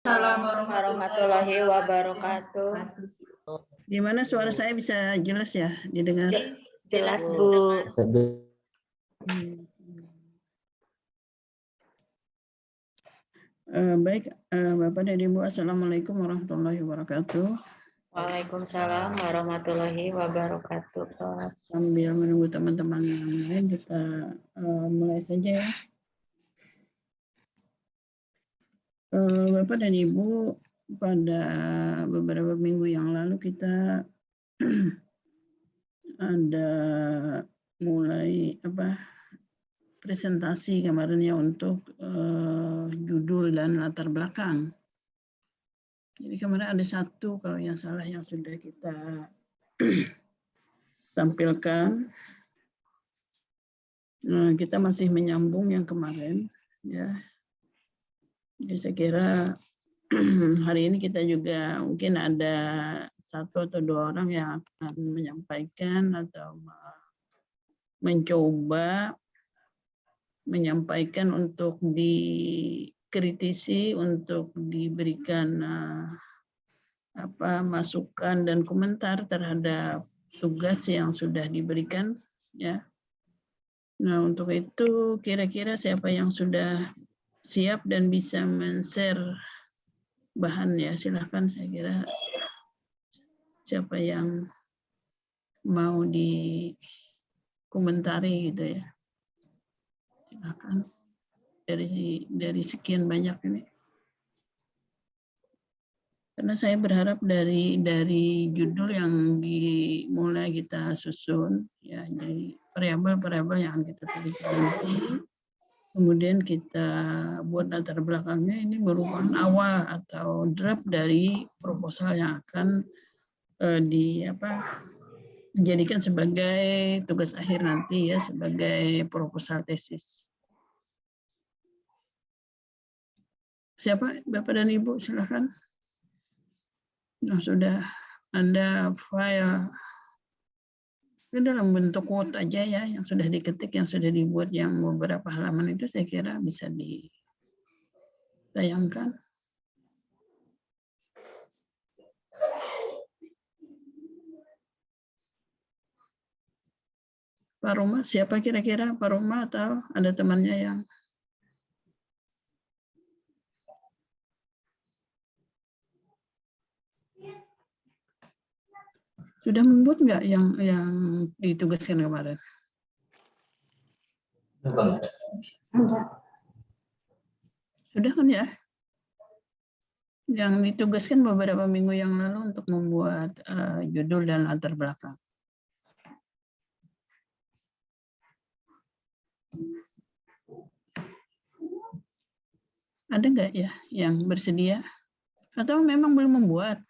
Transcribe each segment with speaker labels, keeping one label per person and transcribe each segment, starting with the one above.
Speaker 1: Assalamualaikum warahmatullahi wabarakatuh.
Speaker 2: Gimana suara saya bisa jelas ya didengar?
Speaker 1: Jelas, Bu.
Speaker 2: Baik, Bapak dan Ibu, Assalamualaikum warahmatullahi wabarakatuh.
Speaker 1: Waalaikumsalam warahmatullahi wabarakatuh.
Speaker 2: Sambil menunggu teman-teman yang lain, kita mulai saja ya. Bapak dan Ibu, pada beberapa minggu yang lalu kita ada mulai presentasi kemarin ya untuk judul dan latar belakang. Jadi kemarin ada satu kalau yang salah yang sudah kita tampilkan. Nah, kita masih menyambung yang kemarin ya. Jadi saya kira hari ini kita juga mungkin ada satu atau dua orang yang akan menyampaikan atau mencoba menyampaikan untuk dikritisi, untuk diberikan masukan dan komentar terhadap tugas yang sudah diberikan ya. Nah, untuk itu kira-kira siapa yang sudah siap dan bisa men-share bahan ya, silahkan. Saya kira siapa yang mau dikomentari gitu ya, silahkan. Dari sekian banyak ini, karena saya berharap dari judul yang dimulai kita susun ya, jadi variabel-variabel yang kita teliti nanti, kemudian kita buat latar belakangnya, ini merupakan awal atau draft dari proposal yang akan dijadikan sebagai tugas akhir nanti ya, sebagai proposal tesis. Siapa Bapak dan Ibu, silakan. Yang sudah Anda file dalam bentuk Word aja ya, yang sudah diketik, yang sudah dibuat, yang beberapa halaman itu saya kira bisa ditayangkan. Pak Roma, siapa kira-kira? Pak Roma atau ada temannya yang sudah membuat nggak yang ditugaskan kemarin? Sudah kan ya? Yang ditugaskan beberapa minggu yang lalu untuk membuat judul dan latar belakang. Ada nggak ya yang bersedia? Atau memang belum membuat?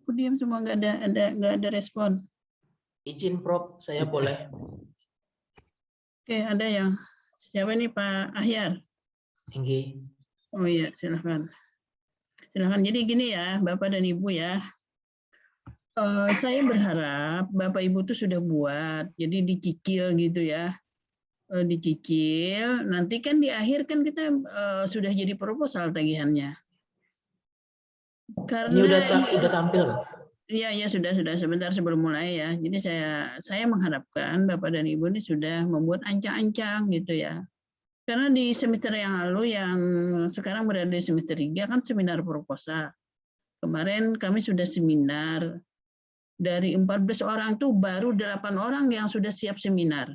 Speaker 2: Aku diam semua, nggak ada respon.
Speaker 3: Izin Prof, saya boleh.
Speaker 2: Oke, ada yang siapa nih, Pak Ahyar?
Speaker 3: Tinggi.
Speaker 2: Oh iya, silakan. Silakan. Jadi gini ya, Bapak dan Ibu ya. Saya berharap Bapak Ibu tuh sudah buat, jadi dicicil gitu ya. Dicicil, nanti kan di akhir kan kita sudah jadi proposal tagihannya. Karena
Speaker 3: ini udah tampil.
Speaker 2: Iya, sudah sebentar sebelum mulai ya. Jadi saya mengharapkan Bapak dan Ibu ini sudah membuat ancang-ancang gitu ya. Karena di semester yang lalu, yang sekarang berada di semester 3 kan seminar proposal. Kemarin kami sudah seminar. Dari 14 orang tuh baru 8 orang yang sudah siap seminar.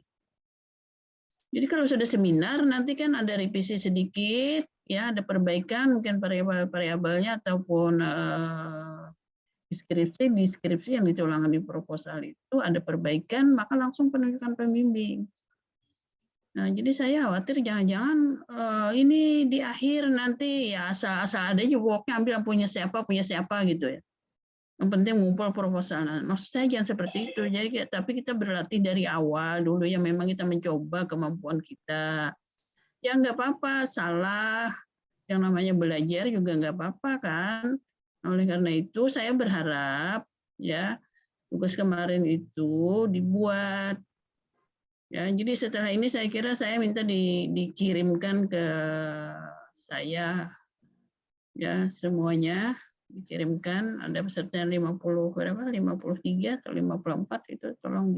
Speaker 2: Jadi kalau sudah seminar nanti kan ada revisi sedikit, ya ada perbaikan mungkin variabel-variabelnya ataupun deskripsi yang dituangkan di proposal itu ada perbaikan, maka langsung penunjukan pembimbing. Nah, jadi saya khawatir jangan-jangan ini di akhir nanti ya asal-asal ada juga ambil yang punya siapa gitu ya. Yang penting ngumpul proposal. Nah, maksud saya jangan seperti itu. Jadi tapi kita berlatih dari awal dulu ya, memang kita mencoba kemampuan kita. Ya nggak apa-apa, salah. Yang namanya belajar juga nggak apa-apa kan. Oleh karena itu saya berharap ya tugas kemarin itu dibuat Ya, jadi setelah ini saya kira saya minta dikirimkan ke saya ya semuanya dikirimkan, ada peserta yang 53 atau 54 itu tolong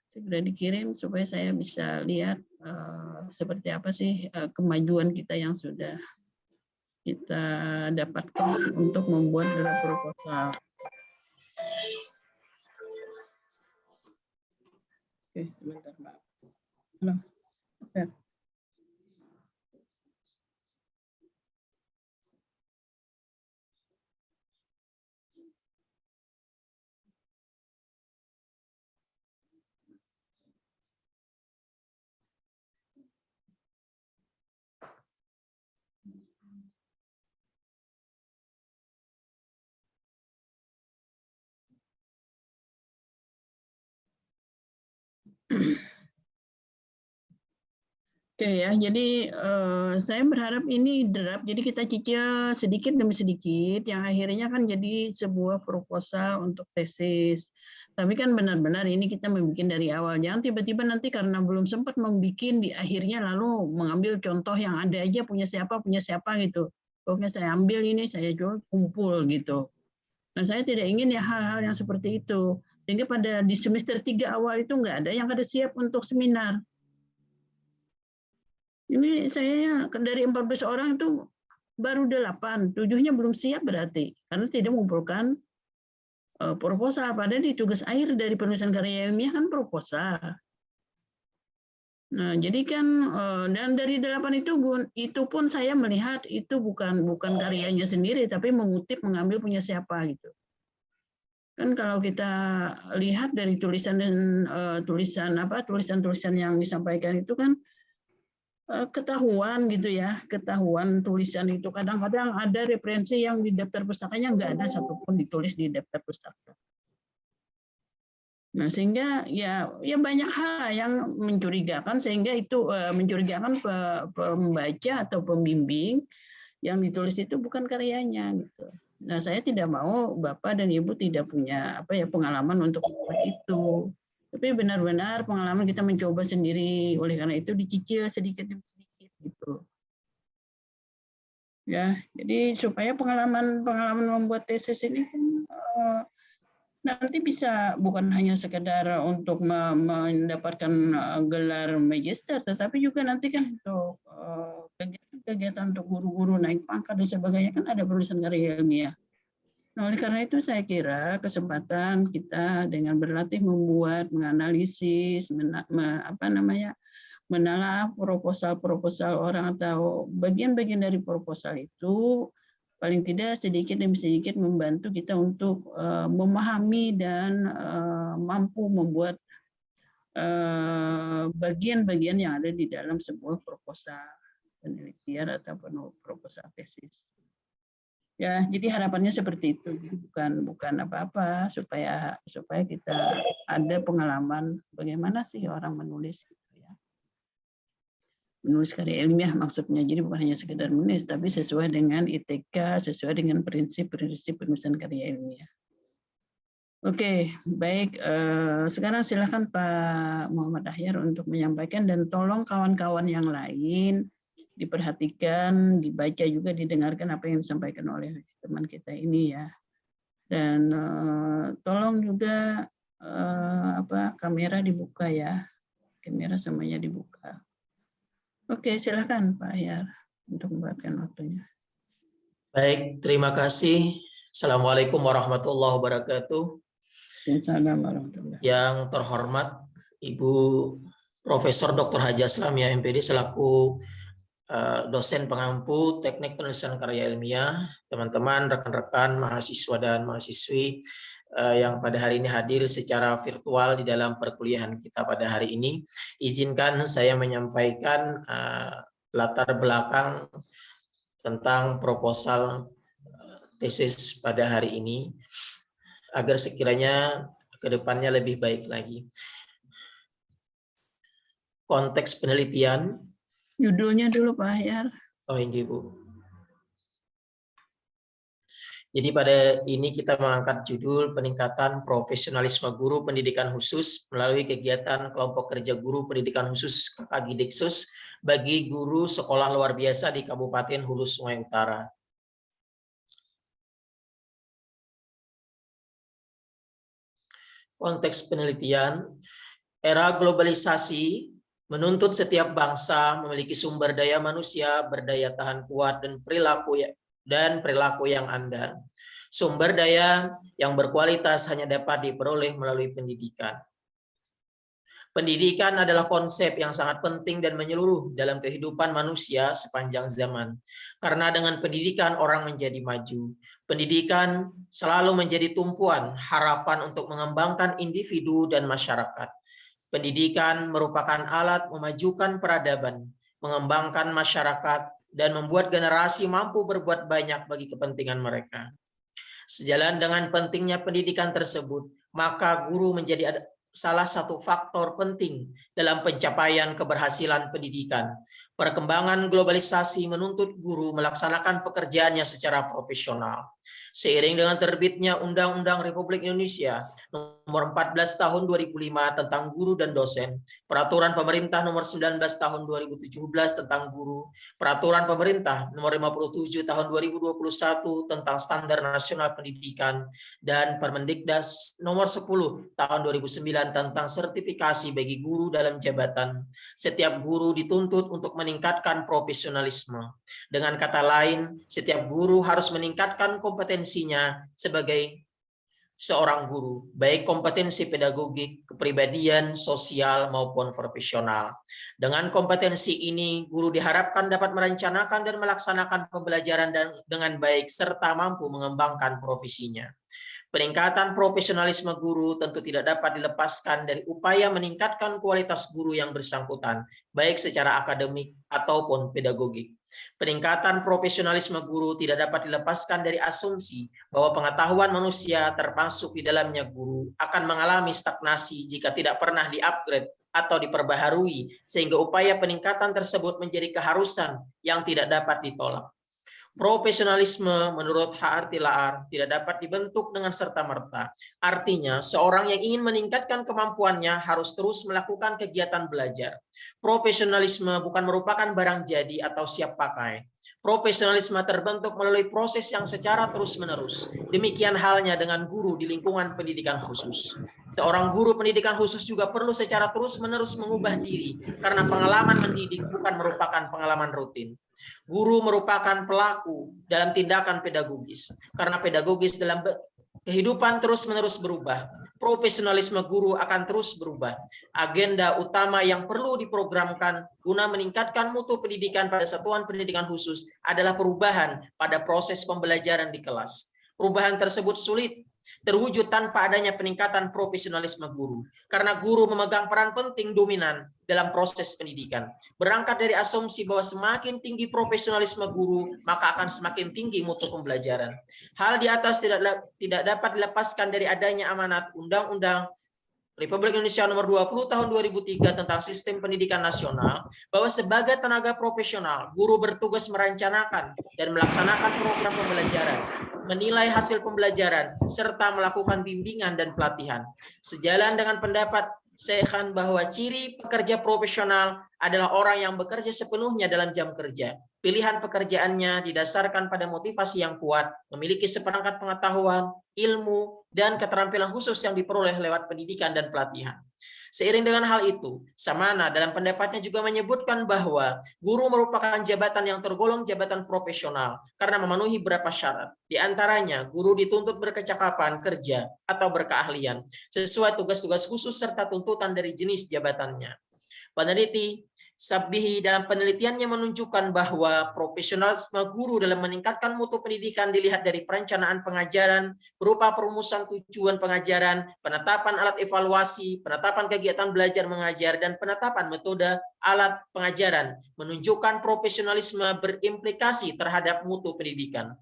Speaker 2: segera dikirim supaya saya bisa lihat seperti apa sih kemajuan kita yang sudah kita dapatkan untuk membuat draft proposal. Oke, sebentar, Mbak. Halo. Oke. Oke ya, jadi saya berharap ini draft, jadi kita cicil sedikit demi sedikit, yang akhirnya kan jadi sebuah proposal untuk tesis. Tapi kan benar-benar ini kita membuat dari awal, jangan tiba-tiba nanti karena belum sempat membuat di akhirnya lalu mengambil contoh yang ada aja punya siapa gitu. Pokoknya saya ambil ini, saya jual kumpul gitu. Nah saya tidak ingin ya hal-hal yang seperti itu. Sehingga pada di semester 3 awal itu nggak ada yang kada siap untuk seminar. Ini saya dari 14 orang itu baru 8, 7-nya belum siap berarti karena tidak mengumpulkan proposal. Padahal di tugas akhir dari penulisan karya ilmiah kan proposal. Nah, jadi kan dan dari 8 itu pun saya melihat itu bukan karyanya sendiri tapi mengambil punya siapa gitu. Kan kalau kita lihat dari tulisan yang disampaikan itu kan ketahuan gitu ya, ketahuan tulisan itu kadang-kadang ada referensi yang di daftar pustakanya nggak ada satupun ditulis di daftar pustaka. Nah sehingga ya banyak hal yang mencurigakan sehingga itu mencurigakan pembaca atau pembimbing yang ditulis itu bukan karyanya gitu. Nah saya tidak mau Bapak dan Ibu tidak punya pengalaman untuk membuat itu. Tapi benar-benar pengalaman kita mencoba sendiri, oleh karena itu dicicil sedikit demi sedikit gitu. Ya, jadi supaya pengalaman membuat tesis ini kan nanti bisa bukan hanya sekedar untuk mendapatkan gelar magister, tetapi juga nanti kan untuk kegiatan untuk guru-guru naik pangkat dan sebagainya kan ada penulisan karya ilmiah. Nah, oleh karena itu saya kira kesempatan kita dengan berlatih membuat, menganalisis, menelaah proposal orang atau bagian-bagian dari proposal itu paling tidak sedikit demi sedikit membantu kita untuk memahami dan mampu membuat bagian-bagian yang ada di dalam sebuah proposal penelitian ataupun proposal tesis. Ya, jadi harapannya seperti itu. Bukan apa-apa supaya kita ada pengalaman bagaimana sih orang menulis gitu ya. Menulis karya ilmiah maksudnya. Jadi bukan hanya sekedar menulis tapi sesuai dengan ITK, sesuai dengan prinsip-prinsip penulisan karya ilmiah. Oke, baik. Sekarang silakan Pak Muhammad Ahyar untuk menyampaikan dan tolong kawan-kawan yang lain diperhatikan, dibaca juga, didengarkan apa yang disampaikan oleh teman kita ini ya. Dan tolong juga kamera dibuka ya, kamera semuanya dibuka. Oke, silakan Pak Ahyar untuk membuatkan waktunya.
Speaker 3: Baik, terima kasih. Assalamualaikum warahmatullahi wabarakatuh.
Speaker 2: Waalaikumsalam warahmatullahi wabarakatuh.
Speaker 3: Yang terhormat Ibu Profesor Dr. Haji Aslamia MPD selaku dosen pengampu teknik penulisan karya ilmiah, teman-teman, rekan-rekan, mahasiswa dan mahasiswi yang pada hari ini hadir secara virtual di dalam perkuliahan kita pada hari ini. Izinkan saya menyampaikan latar belakang tentang proposal tesis pada hari ini, agar sekiranya ke depannya lebih baik lagi. Konteks penelitian.
Speaker 2: Judulnya dulu Pak Ahyar.
Speaker 3: Oh ini Bu. Jadi pada ini kita mengangkat judul peningkatan profesionalisme guru pendidikan khusus melalui kegiatan kelompok kerja guru pendidikan khusus KKG Diksus bagi guru sekolah luar biasa di Kabupaten Hulu Sungai Utara. Konteks penelitian, era globalisasi menuntut setiap bangsa memiliki sumber daya manusia berdaya tahan kuat dan perilaku yang andal. Sumber daya yang berkualitas hanya dapat diperoleh melalui pendidikan. Pendidikan adalah konsep yang sangat penting dan menyeluruh dalam kehidupan manusia sepanjang zaman. Karena dengan pendidikan orang menjadi maju. Pendidikan selalu menjadi tumpuan harapan untuk mengembangkan individu dan masyarakat. Pendidikan merupakan alat memajukan peradaban, mengembangkan masyarakat, dan membuat generasi mampu berbuat banyak bagi kepentingan mereka. Sejalan dengan pentingnya pendidikan tersebut, maka guru menjadi salah satu faktor penting dalam pencapaian keberhasilan pendidikan. Perkembangan globalisasi menuntut guru melaksanakan pekerjaannya secara profesional. Seiring dengan terbitnya Undang-Undang Republik Indonesia Nomor 14 Tahun 2005 tentang guru dan dosen, Peraturan Pemerintah Nomor 19 Tahun 2017 tentang guru, Peraturan Pemerintah Nomor 57 Tahun 2021 tentang Standar Nasional Pendidikan, dan Permendikdas Nomor 10 Tahun 2009 tentang sertifikasi bagi guru dalam jabatan. Setiap guru dituntut untuk meningkatkan profesionalisme. Dengan kata lain, setiap guru harus meningkatkan kompetensinya sebagai seorang guru, baik kompetensi pedagogik, kepribadian, sosial, maupun profesional. Dengan kompetensi ini, guru diharapkan dapat merencanakan dan melaksanakan pembelajaran dengan baik serta mampu mengembangkan profesinya. Peningkatan profesionalisme guru tentu tidak dapat dilepaskan dari upaya meningkatkan kualitas guru yang bersangkutan, baik secara akademik ataupun pedagogik. Peningkatan profesionalisme guru tidak dapat dilepaskan dari asumsi bahwa pengetahuan manusia termasuk di dalamnya guru akan mengalami stagnasi jika tidak pernah di-upgrade atau diperbaharui, sehingga upaya peningkatan tersebut menjadi keharusan yang tidak dapat ditolak. Profesionalisme menurut H.R. Tilaar tidak dapat dibentuk dengan serta-merta. Artinya, seorang yang ingin meningkatkan kemampuannya harus terus melakukan kegiatan belajar. Profesionalisme bukan merupakan barang jadi atau siap pakai. Profesionalisme terbentuk melalui proses yang secara terus-menerus. Demikian halnya dengan guru di lingkungan pendidikan khusus. Seorang guru pendidikan khusus juga perlu secara terus-menerus mengubah diri karena pengalaman mendidik bukan merupakan pengalaman rutin. Guru merupakan pelaku dalam tindakan pedagogis karena pedagogis dalam kehidupan terus-menerus berubah. Profesionalisme guru akan terus berubah. Agenda utama yang perlu diprogramkan guna meningkatkan mutu pendidikan pada satuan pendidikan khusus adalah perubahan pada proses pembelajaran di kelas. Perubahan tersebut sulit terwujud tanpa adanya peningkatan profesionalisme guru, karena guru memegang peran penting dominan dalam proses pendidikan. Berangkat dari asumsi bahwa semakin tinggi profesionalisme guru, maka akan semakin tinggi mutu pembelajaran. Hal di atas tidak dapat dilepaskan dari adanya amanat Undang-Undang Republik Indonesia Nomor 20 Tahun 2003 tentang Sistem Pendidikan Nasional, bahwa sebagai tenaga profesional, guru bertugas merencanakan dan melaksanakan program pembelajaran, menilai hasil pembelajaran, serta melakukan bimbingan dan pelatihan. Sejalan dengan pendapat Syekhan bahwa ciri pekerja profesional adalah orang yang bekerja sepenuhnya dalam jam kerja. Pilihan pekerjaannya didasarkan pada motivasi yang kuat, memiliki seperangkat pengetahuan, ilmu, dan keterampilan khusus yang diperoleh lewat pendidikan dan pelatihan. Seiring dengan hal itu, Samana dalam pendapatnya juga menyebutkan bahwa guru merupakan jabatan yang tergolong jabatan profesional karena memenuhi beberapa syarat. Di antaranya, guru dituntut berkecakapan kerja atau berkeahlian sesuai tugas-tugas khusus serta tuntutan dari jenis jabatannya. Peneliti Sabbihi dalam penelitiannya menunjukkan bahwa profesionalisme guru dalam meningkatkan mutu pendidikan dilihat dari perencanaan pengajaran berupa perumusan tujuan pengajaran, penetapan alat evaluasi, penetapan kegiatan belajar mengajar, dan penetapan metode alat pengajaran, menunjukkan profesionalisme berimplikasi terhadap mutu pendidikan.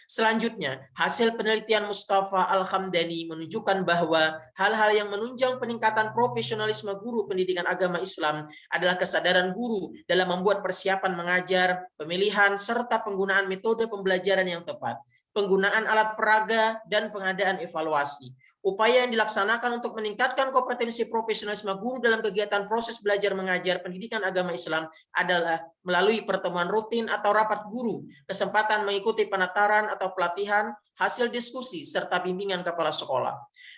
Speaker 3: Selanjutnya, hasil penelitian Mustafa Al-Hamdani menunjukkan bahwa hal-hal yang menunjang peningkatan profesionalisme guru pendidikan agama Islam adalah kesadaran guru dalam membuat persiapan mengajar, pemilihan, serta penggunaan metode pembelajaran yang tepat. penggunaan alat peraga, dan pengadaan evaluasi. Upaya yang dilaksanakan untuk meningkatkan kompetensi profesionalisme guru dalam kegiatan proses belajar mengajar pendidikan agama Islam adalah melalui pertemuan rutin atau rapat guru, kesempatan mengikuti penataran atau pelatihan, hasil diskusi, serta bimbingan kepala sekolah.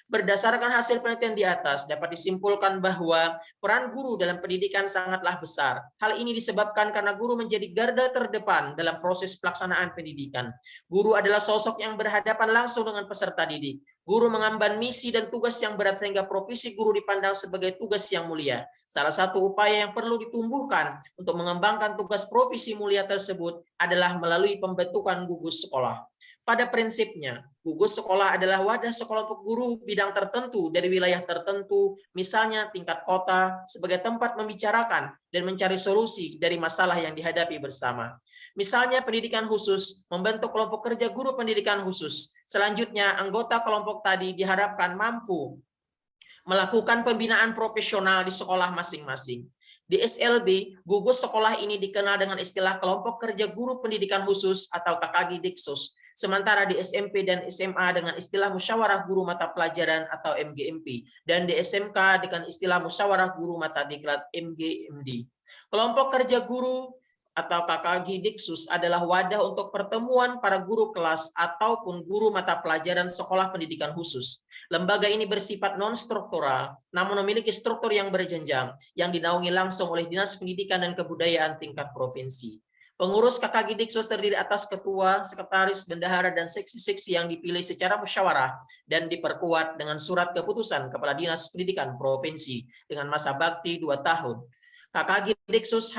Speaker 3: Berdasarkan hasil penelitian di atas, dapat disimpulkan bahwa peran guru dalam pendidikan sangatlah besar. Hal ini disebabkan karena guru menjadi garda terdepan dalam proses pelaksanaan pendidikan. Guru adalah sosok yang berhadapan langsung dengan peserta didik. Guru mengemban misi dan tugas yang berat sehingga profesi guru dipandang sebagai tugas yang mulia. Salah satu upaya yang perlu ditumbuhkan untuk mengembangkan tugas profesi mulia tersebut adalah melalui pembentukan gugus sekolah. Pada prinsipnya, gugus sekolah adalah wadah sekelompok guru bidang tertentu dari wilayah tertentu, misalnya tingkat kota, sebagai tempat membicarakan dan mencari solusi dari masalah yang dihadapi bersama. Misalnya pendidikan khusus, membentuk kelompok kerja guru pendidikan khusus. Selanjutnya, anggota kelompok tadi diharapkan mampu melakukan pembinaan profesional di sekolah masing-masing. Di SLB, gugus sekolah ini dikenal dengan istilah kelompok kerja guru pendidikan khusus atau KKG Diksus. Sementara di SMP dan SMA dengan istilah musyawarah guru mata pelajaran atau MGMP. Dan di SMK dengan istilah musyawarah guru mata diklat MGMD. Kelompok kerja guru atau KKG Diksus adalah wadah untuk pertemuan para guru kelas ataupun guru mata pelajaran sekolah pendidikan khusus. Lembaga ini bersifat non-struktural, namun memiliki struktur yang berjenjang, yang dinaungi langsung oleh Dinas Pendidikan dan Kebudayaan tingkat provinsi. Pengurus KKG Diksus terdiri atas ketua, sekretaris, bendahara, dan seksi-seksi yang dipilih secara musyawarah dan diperkuat dengan surat keputusan Kepala Dinas Pendidikan Provinsi dengan masa bakti 2 tahun. KKG Diksus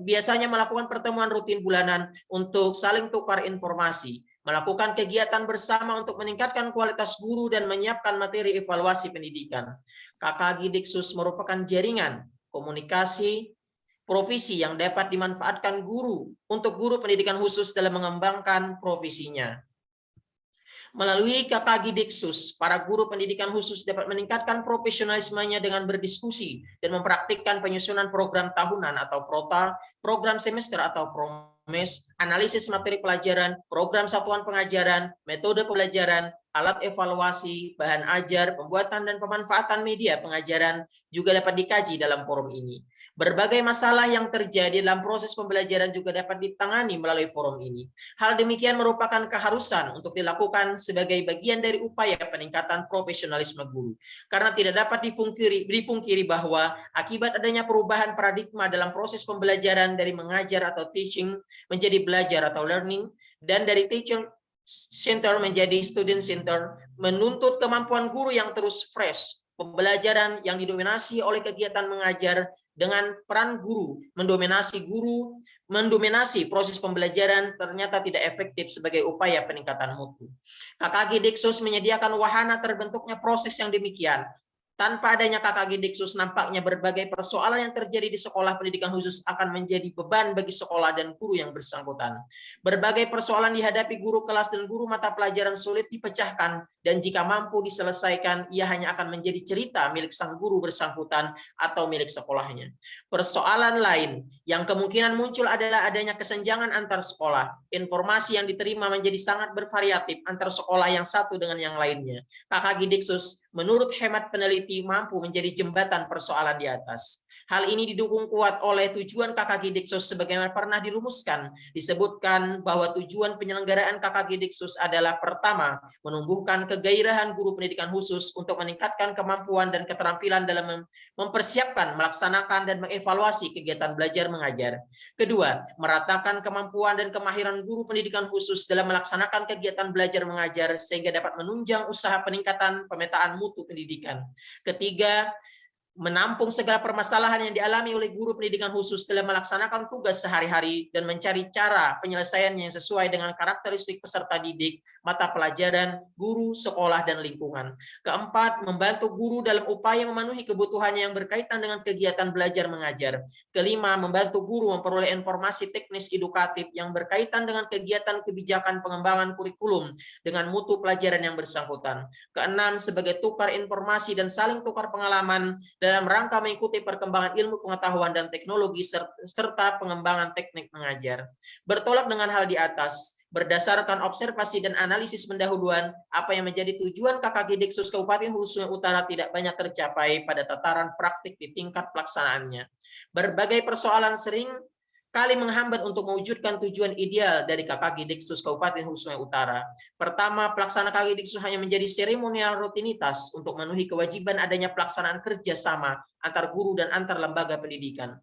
Speaker 3: biasanya melakukan pertemuan rutin bulanan untuk saling tukar informasi, melakukan kegiatan bersama untuk meningkatkan kualitas guru dan menyiapkan materi evaluasi pendidikan. KKG Diksus merupakan jaringan komunikasi profesi yang dapat dimanfaatkan guru untuk guru pendidikan khusus dalam mengembangkan profesinya. Melalui KKG Diksus, para guru pendidikan khusus dapat meningkatkan profesionalismenya dengan berdiskusi dan mempraktikkan penyusunan program tahunan atau prota, program semester atau promes, analisis materi pelajaran, program satuan pengajaran, metode pembelajaran, alat evaluasi, bahan ajar, pembuatan dan pemanfaatan media pengajaran juga dapat dikaji dalam forum ini. Berbagai masalah yang terjadi dalam proses pembelajaran juga dapat ditangani melalui forum ini. Hal demikian merupakan keharusan untuk dilakukan sebagai bagian dari upaya peningkatan profesionalisme guru. Karena tidak dapat dipungkiri bahwa akibat adanya perubahan paradigma dalam proses pembelajaran dari mengajar atau teaching menjadi belajar atau learning, dan dari teacher center menjadi student center, menuntut kemampuan guru yang terus fresh. Pembelajaran yang didominasi oleh kegiatan mengajar dengan peran guru mendominasi proses pembelajaran ternyata tidak efektif sebagai upaya peningkatan mutu. KKG Diksus menyediakan wahana terbentuknya proses yang demikian. Tanpa adanya KKG Diksus, nampaknya berbagai persoalan yang terjadi di sekolah pendidikan khusus akan menjadi beban bagi sekolah dan guru yang bersangkutan. Berbagai persoalan dihadapi guru kelas dan guru mata pelajaran sulit dipecahkan, dan jika mampu diselesaikan, ia hanya akan menjadi cerita milik sang guru bersangkutan atau milik sekolahnya. Persoalan lain yang kemungkinan muncul adalah adanya kesenjangan antar sekolah. Informasi yang diterima menjadi sangat bervariatif antar sekolah yang satu dengan yang lainnya. KKG Diksus menurut hemat peneliti mampu menjadi jembatan persoalan di atas. Hal ini didukung kuat oleh tujuan KKG Diksus sebagaimana pernah dirumuskan. Disebutkan bahwa tujuan penyelenggaraan KKG Diksus adalah pertama, menumbuhkan kegairahan guru pendidikan khusus untuk meningkatkan kemampuan dan keterampilan dalam mempersiapkan, melaksanakan, dan mengevaluasi kegiatan belajar mengajar. Kedua, meratakan kemampuan dan kemahiran guru pendidikan khusus dalam melaksanakan kegiatan belajar mengajar sehingga dapat menunjang usaha peningkatan pemetaan mutu pendidikan. Ketiga, menampung segala permasalahan yang dialami oleh guru pendidikan khusus dalam melaksanakan tugas sehari-hari dan mencari cara penyelesaiannya yang sesuai dengan karakteristik peserta didik, mata pelajaran, guru, sekolah, dan lingkungan. Keempat, membantu guru dalam upaya memenuhi kebutuhannya yang berkaitan dengan kegiatan belajar mengajar. Kelima, membantu guru memperoleh informasi teknis edukatif yang berkaitan dengan kegiatan kebijakan pengembangan kurikulum dengan mutu pelajaran yang bersangkutan. Keenam, sebagai tukar informasi dan saling tukar pengalaman dalam rangka mengikuti perkembangan ilmu pengetahuan dan teknologi serta pengembangan teknik mengajar. Bertolak dengan hal di atas, Berdasarkan observasi dan analisis pendahuluan, apa yang menjadi tujuan KKG Diksus Kabupaten Hulu Sungai Utara tidak banyak tercapai pada tataran praktik di tingkat pelaksanaannya. Berbagai persoalan sering kali menghambat untuk mewujudkan tujuan ideal dari KKG Diksus Kabupaten Hulu Sungai Utara. Pertama, pelaksana KKG Diksus hanya menjadi seremonial rutinitas untuk memenuhi kewajiban adanya pelaksanaan kerjasama antar guru dan antar lembaga pendidikan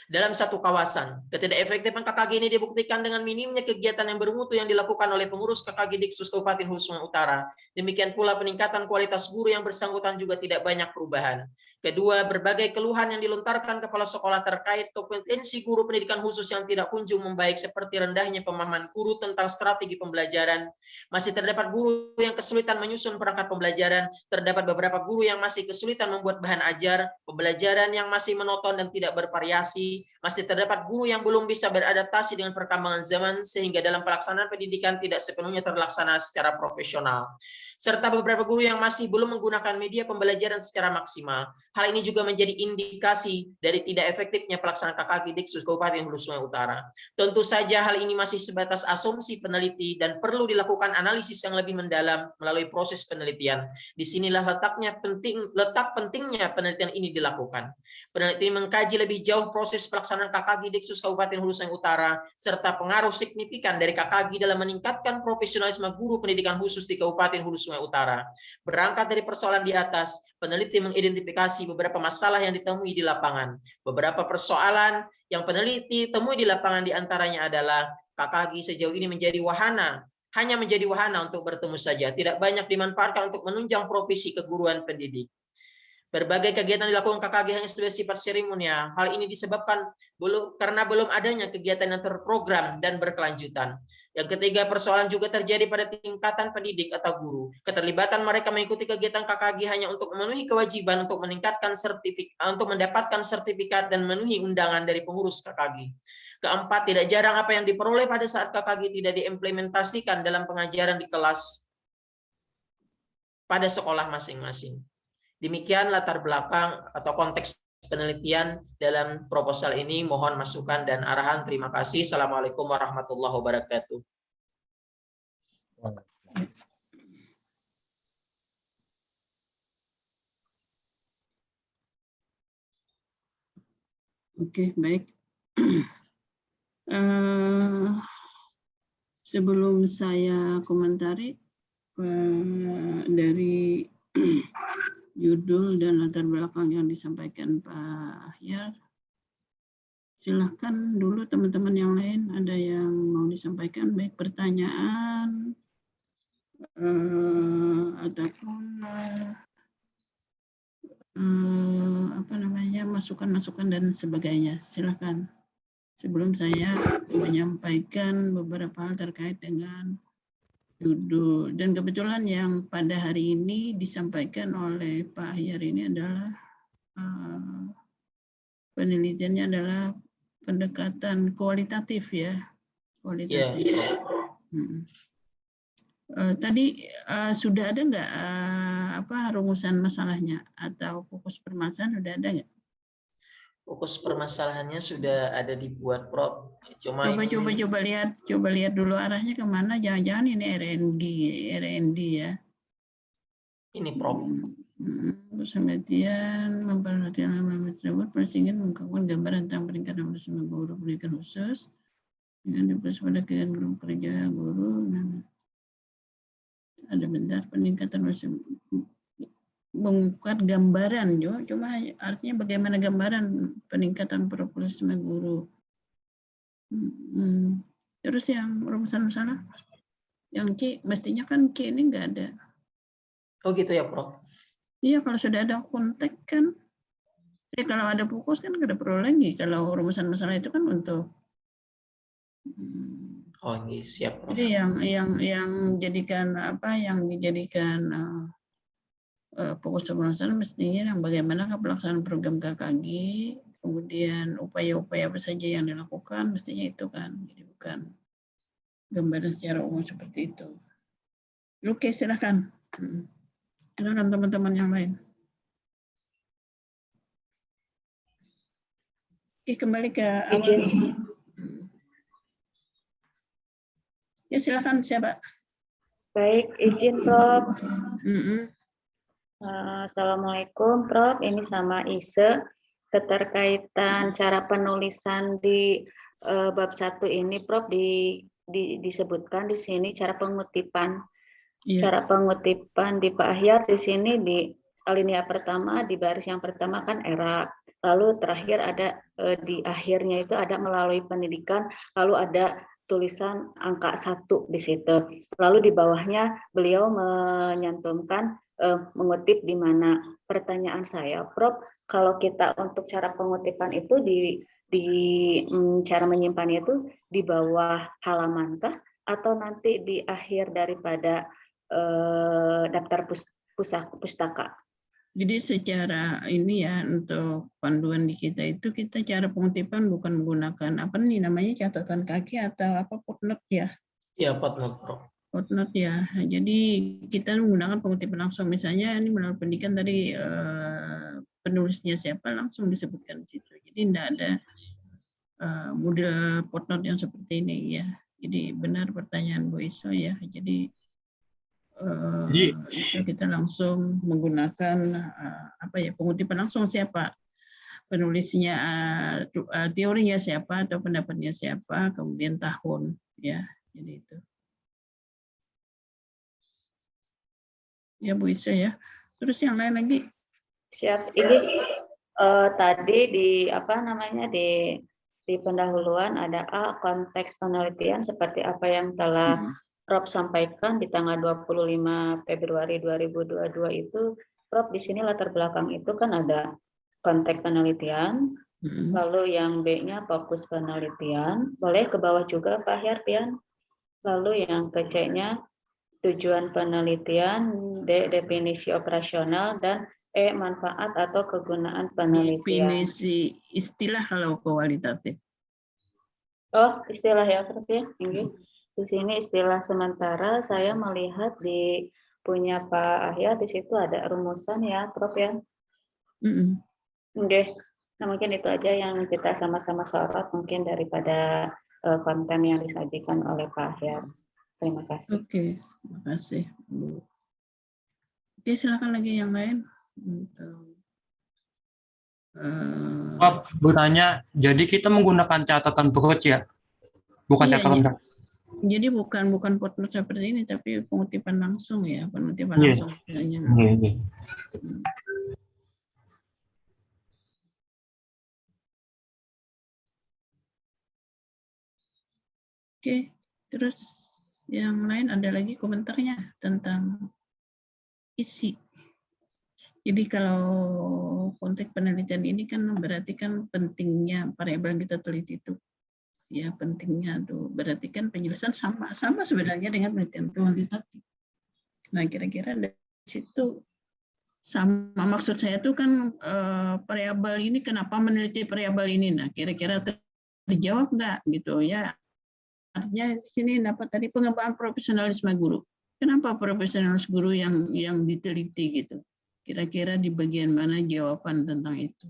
Speaker 3: dalam satu kawasan. Ketidakefektifan KKG ini dibuktikan dengan minimnya kegiatan yang bermutu yang dilakukan oleh pengurus KKG Diksus Kabupaten Hulu Sungai Utara. Demikian pula peningkatan kualitas guru yang bersangkutan juga tidak banyak perubahan. Kedua, berbagai keluhan yang dilontarkan kepala sekolah terkait kompetensi guru pendidikan khusus yang tidak kunjung membaik seperti rendahnya pemahaman guru tentang strategi pembelajaran. Masih terdapat guru yang kesulitan menyusun perangkat pembelajaran, terdapat beberapa guru yang masih kesulitan membuat bahan ajar, pembelajaran yang masih monoton dan tidak bervariasi, masih terdapat guru yang belum bisa beradaptasi dengan perkembangan zaman sehingga dalam pelaksanaan pendidikan tidak sepenuhnya terlaksana secara profesional, serta beberapa guru yang masih belum menggunakan media pembelajaran secara maksimal. Hal ini juga menjadi indikasi dari tidak efektifnya pelaksanaan KKG Diksus Kabupaten Hulu Sungai Utara. Tentu saja hal ini masih sebatas asumsi peneliti dan perlu dilakukan analisis yang lebih mendalam melalui proses penelitian. Disinilah letak pentingnya penelitian ini dilakukan. Peneliti mengkaji lebih jauh proses pelaksanaan KKG Diksus Kabupaten Hulu Sungai Utara serta pengaruh signifikan dari KKG dalam meningkatkan profesionalisme guru pendidikan khusus di Kabupaten Hulu Sungai Utara. Berangkat dari persoalan di atas, peneliti mengidentifikasi beberapa masalah yang ditemui di lapangan. Beberapa persoalan yang peneliti temui di lapangan diantaranya adalah KKG sejauh ini hanya menjadi wahana untuk bertemu saja, tidak banyak dimanfaatkan untuk menunjang profesi keguruan pendidik. Berbagai kegiatan dilakukan KKG hanya bersifat seremonial. Hal ini disebabkan karena belum adanya kegiatan yang terprogram dan berkelanjutan. Yang ketiga, persoalan juga terjadi pada tingkatan pendidik atau guru. Keterlibatan mereka mengikuti kegiatan KKG hanya untuk memenuhi kewajiban untuk mendapatkan sertifikat dan memenuhi undangan dari pengurus KKG. Keempat, tidak jarang apa yang diperoleh pada saat KKG tidak diimplementasikan dalam pengajaran di kelas pada sekolah masing-masing. Demikian latar belakang atau konteks penelitian dalam proposal ini. Mohon masukan dan arahan. Terima kasih. Assalamualaikum warahmatullahi wabarakatuh.
Speaker 2: Oke, baik. Sebelum saya komentari dari judul dan latar belakang yang disampaikan Pak Ahyar, silahkan dulu teman-teman yang lain ada yang mau disampaikan, baik pertanyaan ataupun masukan-masukan dan sebagainya. Silahkan. Sebelum saya menyampaikan beberapa hal terkait dengan judul, dan kebetulan yang pada hari ini disampaikan oleh Pak Ahyar ini adalah penelitiannya adalah pendekatan kualitatif ya, kualitatif.
Speaker 3: Yeah.
Speaker 2: Tadi sudah ada nggak rumusan masalahnya atau fokus permasalahan sudah ada nggak?
Speaker 3: Fokus permasalahannya sudah ada dibuat, Prof.
Speaker 2: Coba lihat dulu arahnya kemana. Jangan-jangan ini RND ya.
Speaker 3: Ini, Prof.
Speaker 2: Penelitian memperhatikan hal tersebut ingin mengungkapkan gambaran tentang peningkatan guru pendidikan khusus dengan difokus pada kegiatan grup kerja guru. Ada bentar peningkatan mengungkap gambaran, cuma artinya bagaimana gambaran peningkatan profesionalisme guru. Terus yang rumusan masalah, yang C, mestinya kan C ini nggak ada.
Speaker 3: Oh gitu ya, Prof?
Speaker 2: Iya, kalau sudah ada konteks kan, kalau ada fokus kan nggak ada perlu lagi. Kalau rumusan masalah itu kan untuk
Speaker 3: oh ini siap, Prof.
Speaker 2: Jadi yang dijadikan fokus permasalahan mestinya yang bagaimana pelaksanaan program KKG, kemudian upaya-upaya apa saja yang dilakukan, mestinya itu kan, jadi bukan gambaran secara umum seperti itu. Oke, silakan. Silakan teman-teman yang lain. Oke, kembali ke awal. Ya silakan siapa?
Speaker 1: Baik, izin Prof.
Speaker 2: Mm-mm.
Speaker 1: Assalamualaikum Prof. Ini sama Ise. Keterkaitan cara penulisan di bab 1 ini Prof disebutkan di sini cara pengutipan.
Speaker 2: Iya.
Speaker 1: Cara pengutipan di Pak Ahyar di sini di alinea pertama di baris yang pertama kan era, lalu terakhir ada di akhirnya itu ada melalui pendidikan, lalu ada tulisan angka 1 di situ. Lalu di bawahnya beliau menyantumkan mengutip di mana. Pertanyaan saya, Prof, kalau kita untuk cara pengutipan itu di cara menyimpannya itu di bawah halamankah atau nanti di akhir daripada daftar pustaka?
Speaker 2: Jadi secara ini ya untuk panduan di kita itu kita cara pengutipan bukan menggunakan apa nih namanya catatan kaki atau apa footnote ya.
Speaker 3: Ya, footnote, Prof.
Speaker 2: Footnote ya. Jadi kita menggunakan pengutipan langsung. Misalnya ini melalui pendidikan tadi penulisnya siapa langsung disebutkan di situ. Jadi tidak ada model footnote yang seperti ini ya. Jadi benar pertanyaan Bu Iso ya. Jadi itu kita langsung menggunakan pengutipan langsung siapa penulisnya, teorinya siapa atau pendapatnya siapa, kemudian tahun ya. Jadi itu. Ya Bu Isa ya. Terus yang lain lagi?
Speaker 1: Siap. Ini tadi di pendahuluan ada konteks penelitian seperti apa yang telah Prof sampaikan di tanggal 25 Februari 2022 itu. Prof di sini latar belakang itu kan ada konteks penelitian, lalu yang B-nya fokus penelitian. Boleh ke bawah juga Pak Herpian. Lalu yang ke C-nya tujuan penelitian, D definisi operasional, dan E manfaat atau kegunaan penelitian.
Speaker 2: Definisi istilah kalau kualitatif.
Speaker 1: Oh, istilah ya Prof ya. Di sini istilah sementara saya melihat di punya Pak Ahya di situ ada rumusan ya Prof ya. Oke. Nah, mungkin itu aja yang kita sama-sama sorot mungkin daripada konten yang disajikan oleh Pak Ahya. Terima kasih.
Speaker 2: Oke, terima kasih Bu. Oke, silakan lagi yang lain.
Speaker 4: Pak, bertanya, jadi kita menggunakan catatan perut ya? Bukan
Speaker 2: iya,
Speaker 4: catatan.
Speaker 2: Jadi bukan footnote seperti ini, tapi pengutipan langsung ya, pengutipan langsung. Oke, terus yang lain ada lagi komentarnya tentang isi. Jadi kalau konteks penelitian ini kan berarti kan pentingnya variabel yang kita teliti itu. Ya pentingnya tuh berarti kan penjelasan sama sebenarnya dengan penelitian kuantitatif. Nah kira-kira dari situ sama maksud saya tuh kan variabel ini kenapa meneliti variabel ini? Nah kira-kira terjawab nggak gitu ya? Artinya di sini dapat tadi pengembangan profesionalisme guru. Kenapa profesionalisme guru yang diteliti gitu? Kira-kira di bagian mana jawaban tentang itu?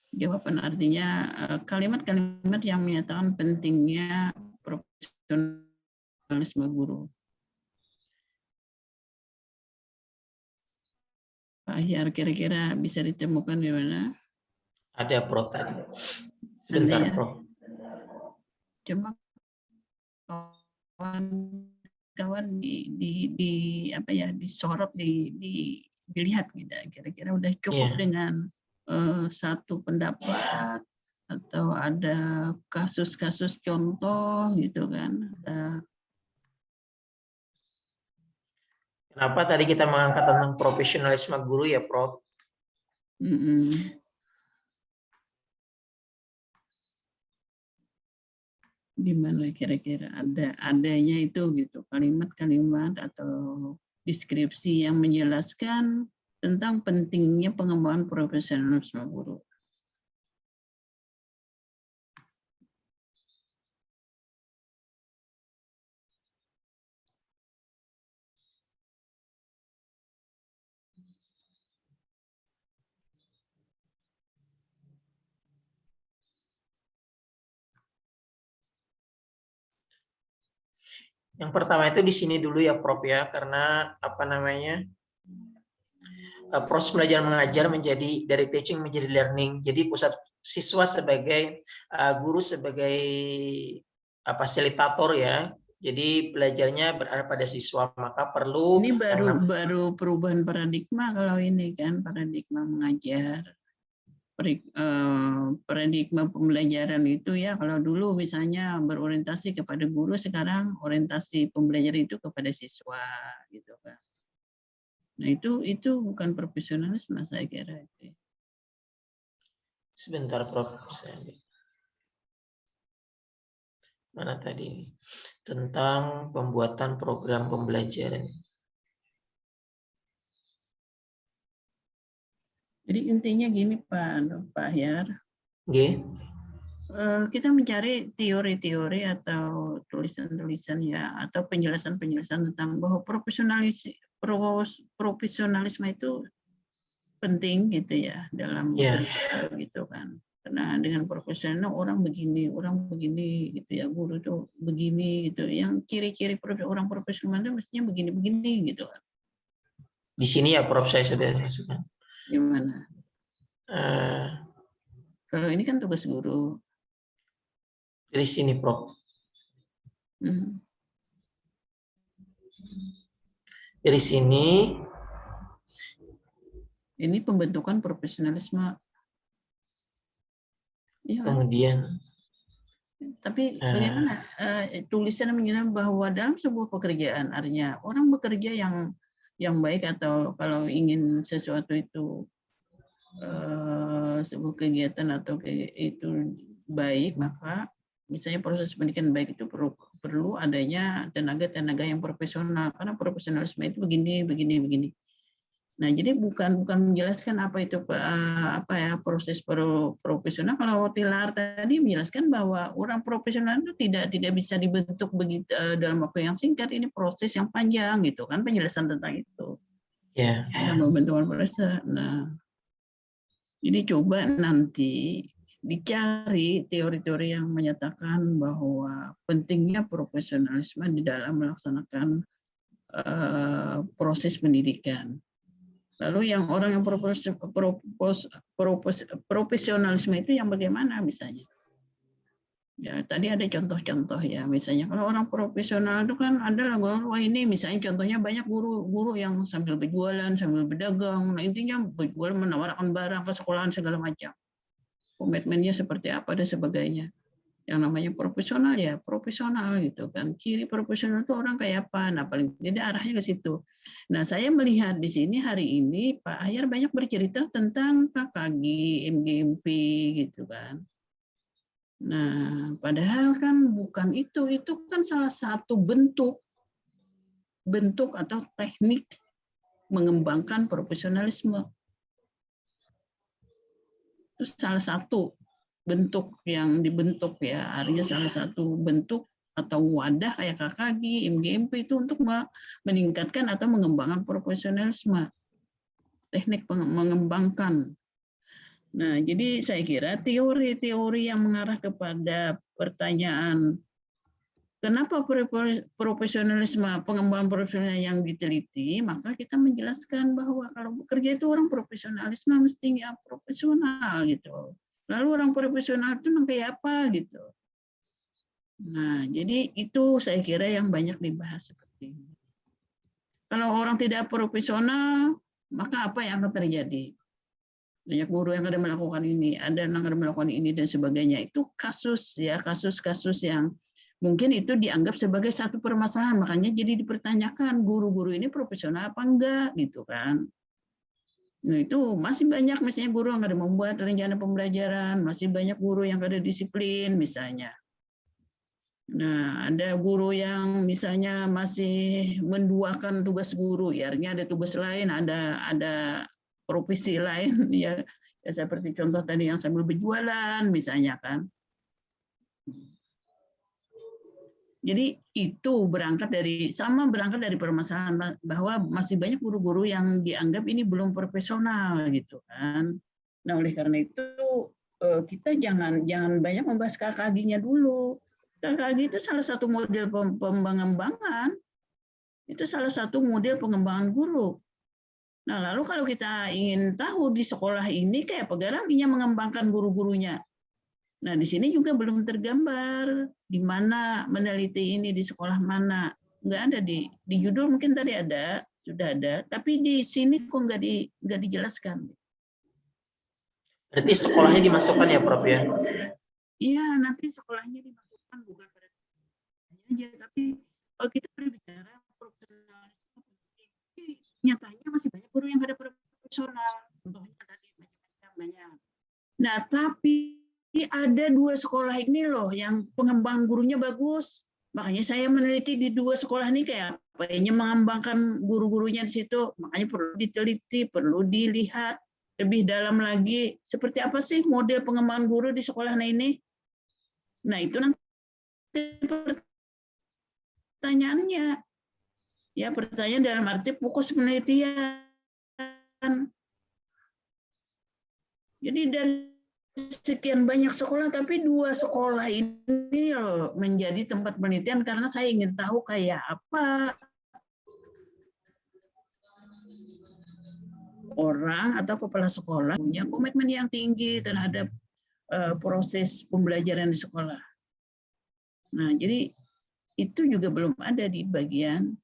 Speaker 2: Jawaban artinya kalimat-kalimat yang menyatakan pentingnya profesionalisme guru. Pak Ahyar, kira-kira bisa ditemukan di mana?
Speaker 3: Ada Prof tadi. Sebentar
Speaker 2: ya?
Speaker 3: Prof.
Speaker 2: Coba kawan-kawan disorot dilihat gitu. Kira-kira udah cukup dengan satu pendapat atau ada kasus-kasus contoh gitu kan.
Speaker 3: Kenapa tadi kita mengangkat tentang profesionalisme guru ya Prof?
Speaker 2: Di mana kira-kira adanya itu gitu kalimat-kalimat atau deskripsi yang menjelaskan tentang pentingnya pengembangan profesionalisme guru.
Speaker 3: Yang pertama itu di sini dulu ya Prof ya, karena apa namanya, proses belajar mengajar menjadi dari teaching menjadi learning. Jadi pusat siswa sebagai guru sebagai fasilitator ya. Jadi belajarnya berada pada siswa, maka perlu
Speaker 2: Ini
Speaker 3: yang
Speaker 2: baru perubahan paradigma kalau ini kan, paradigma mengajar. Paradigma pembelajaran itu ya, kalau dulu misalnya berorientasi kepada guru, sekarang orientasi pembelajaran itu kepada siswa gitu kan. Nah itu bukan profesionalisme saya kira itu.
Speaker 3: sebentar Prof. Mana tadi? Tentang pembuatan program pembelajaran.
Speaker 2: Jadi intinya gini Pak Ahyar,
Speaker 3: Oke.
Speaker 2: kita mencari teori-teori atau tulisan-tulisan ya, atau penjelasan-penjelasan tentang bahwa profesionalisme itu penting gitu ya dalam bekerja gitu kan. Karena dengan profesional orang begini gitu ya, guru itu begini gitu. Yang ciri-ciri orang profesional itu mestinya begini-begini gitu kan.
Speaker 3: Di sini ya Prof saya sudah masukkan.
Speaker 2: Gimana? Kalau ini kan tugas guru.
Speaker 3: Dari sini Prof. Dari sini.
Speaker 2: Ini pembentukan profesionalisme. Ya,
Speaker 3: kemudian.
Speaker 2: Tapi bagaimana tulisan menyatakan bahwa dalam sebuah pekerjaan, artinya orang bekerja yang baik atau kalau ingin sesuatu itu sebuah kegiatan atau itu baik, maka misalnya proses pendidikan baik itu perlu adanya tenaga yang profesional, karena profesionalisme itu begini. Nah, jadi bukan menjelaskan apa itu proses profesional. Kalau Tilar tadi menjelaskan bahwa orang profesional itu tidak bisa dibentuk begitu dalam waktu yang singkat. Ini proses yang panjang gitu kan, penjelasan tentang itu.
Speaker 3: Ya.
Speaker 2: Pembentukan proses. Nah, jadi coba nanti dicari teori-teori yang menyatakan bahwa pentingnya profesionalisme di dalam melaksanakan proses pendidikan. Lalu yang orang yang profesionalisme itu yang bagaimana misalnya? Ya, tadi ada contoh-contoh ya, misalnya kalau orang profesional itu kan ada wah ini misalnya contohnya banyak guru yang sambil berjualan, sambil berdagang, nah intinya berjualan menawarkan barang ke sekolahan segala macam. Komitmennya seperti apa dan sebagainya. Yang namanya profesional ya profesional gitu kan, ciri profesional itu orang kayak apa, nah paling tidak arahnya ke situ. Nah saya melihat di sini hari ini Pak Ahyar banyak bercerita tentang KKG, MGMP gitu kan. Nah padahal kan bukan itu kan salah satu bentuk atau teknik mengembangkan profesionalisme. Itu salah satu bentuk yang dibentuk ya, artinya salah satu bentuk atau wadah kayak KKG, MGMP itu untuk meningkatkan atau mengembangkan profesionalisme, teknik mengembangkan. Nah, jadi saya kira teori-teori yang mengarah kepada pertanyaan kenapa profesionalisme, pengembangan profesional yang diteliti, maka kita menjelaskan bahwa kalau bekerja itu orang profesionalisme mestinya profesional gitu. Lalu orang profesional itu kayak apa gitu. Nah, jadi itu saya kira yang banyak dibahas seperti ini. Kalau orang tidak profesional, maka apa yang akan terjadi? Banyak guru yang akan melakukan ini, ada yang akan melakukan ini dan sebagainya. Itu kasus yang mungkin itu dianggap sebagai satu permasalahan, makanya jadi dipertanyakan guru-guru ini profesional apa enggak gitu kan. Nah, itu masih banyak misalnya guru yang ada membuat rencana pembelajaran, masih banyak guru yang ada disiplin misalnya. Nah, ada guru yang misalnya masih menduakan tugas guru, ya artinya ada tugas lain, ada profesi lain ya seperti contoh tadi yang sambil berjualan misalnya kan. Jadi itu berangkat dari permasalahan bahwa masih banyak guru-guru yang dianggap ini belum profesional gitu kan. Nah oleh karena itu kita jangan banyak membahas KKG-nya dulu, KKG itu salah satu model pengembangan, itu salah satu model pengembangan guru. Nah, lalu kalau kita ingin tahu di sekolah ini kayak Pegaraminya mengembangkan guru-gurunya. Nah, di sini juga belum tergambar di mana meneliti ini, di sekolah mana. Nggak ada di judul, mungkin tadi ada, sudah ada, tapi di sini kok nggak dijelaskan.
Speaker 3: Berarti sekolahnya dimasukkan ya, Prof ya?
Speaker 2: Iya, nanti sekolahnya dimasukkan, bukan pada aja, tapi kalau kita berbicara profesionalisme, nyatanya masih banyak guru yang ada profesional, contohnya tadi macam-macam banyak. Nah, tapi ada 2 sekolah ini loh yang pengembang gurunya bagus. Makanya saya meneliti di 2 sekolah ini kayak apa, ini mengembangkan guru-gurunya di situ. Makanya perlu diteliti, perlu dilihat lebih dalam lagi seperti apa sih model pengembangan guru di sekolah ini. Nah, itu nanti pertanyaannya. Ya, pertanyaan dalam arti fokus penelitian. Jadi dari sekian banyak sekolah, tapi 2 sekolah ini loh menjadi tempat penelitian karena saya ingin tahu kayak apa orang atau kepala sekolah punya komitmen yang tinggi terhadap proses pembelajaran di sekolah. Nah, jadi itu juga belum ada di bagian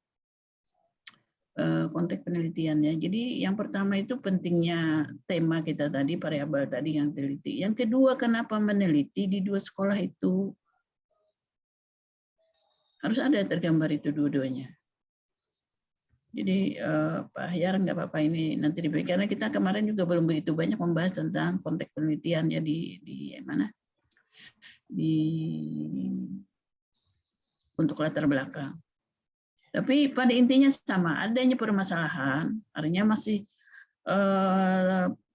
Speaker 2: konteks penelitiannya. Jadi yang pertama itu pentingnya tema kita tadi, variabel tadi yang teliti. Yang kedua, kenapa meneliti di 2 sekolah itu? Harus ada tergambar itu dua-duanya. Jadi Pak Ahyar nggak apa-apa ini nanti diberikan, karena kita kemarin juga belum begitu banyak membahas tentang konteks penelitiannya di mana? Untuk latar belakang. Tapi pada intinya sama, adanya permasalahan, artinya masih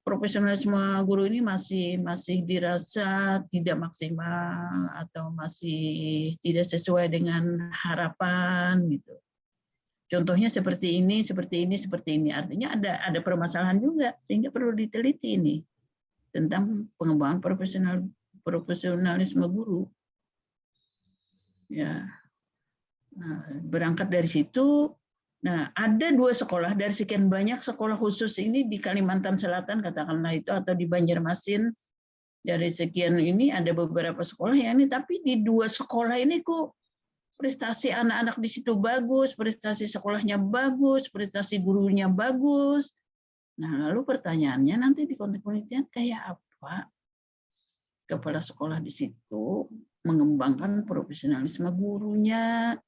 Speaker 2: profesionalisme guru ini masih dirasa tidak maksimal atau masih tidak sesuai dengan harapan gitu. Contohnya seperti ini, seperti ini, seperti ini. Artinya ada permasalahan juga sehingga perlu diteliti ini tentang pengembangan profesionalisme guru. Ya. Nah, berangkat dari situ, nah ada 2 sekolah dari sekian banyak sekolah khusus ini di Kalimantan Selatan katakanlah itu, atau di Banjarmasin, dari sekian ini ada beberapa sekolah ya ini, tapi di 2 sekolah ini kok prestasi anak-anak di situ bagus, prestasi sekolahnya bagus, prestasi gurunya bagus. Nah, lalu pertanyaannya nanti di konteks penelitian kayak apa kepala sekolah di situ mengembangkan profesionalisme gurunya,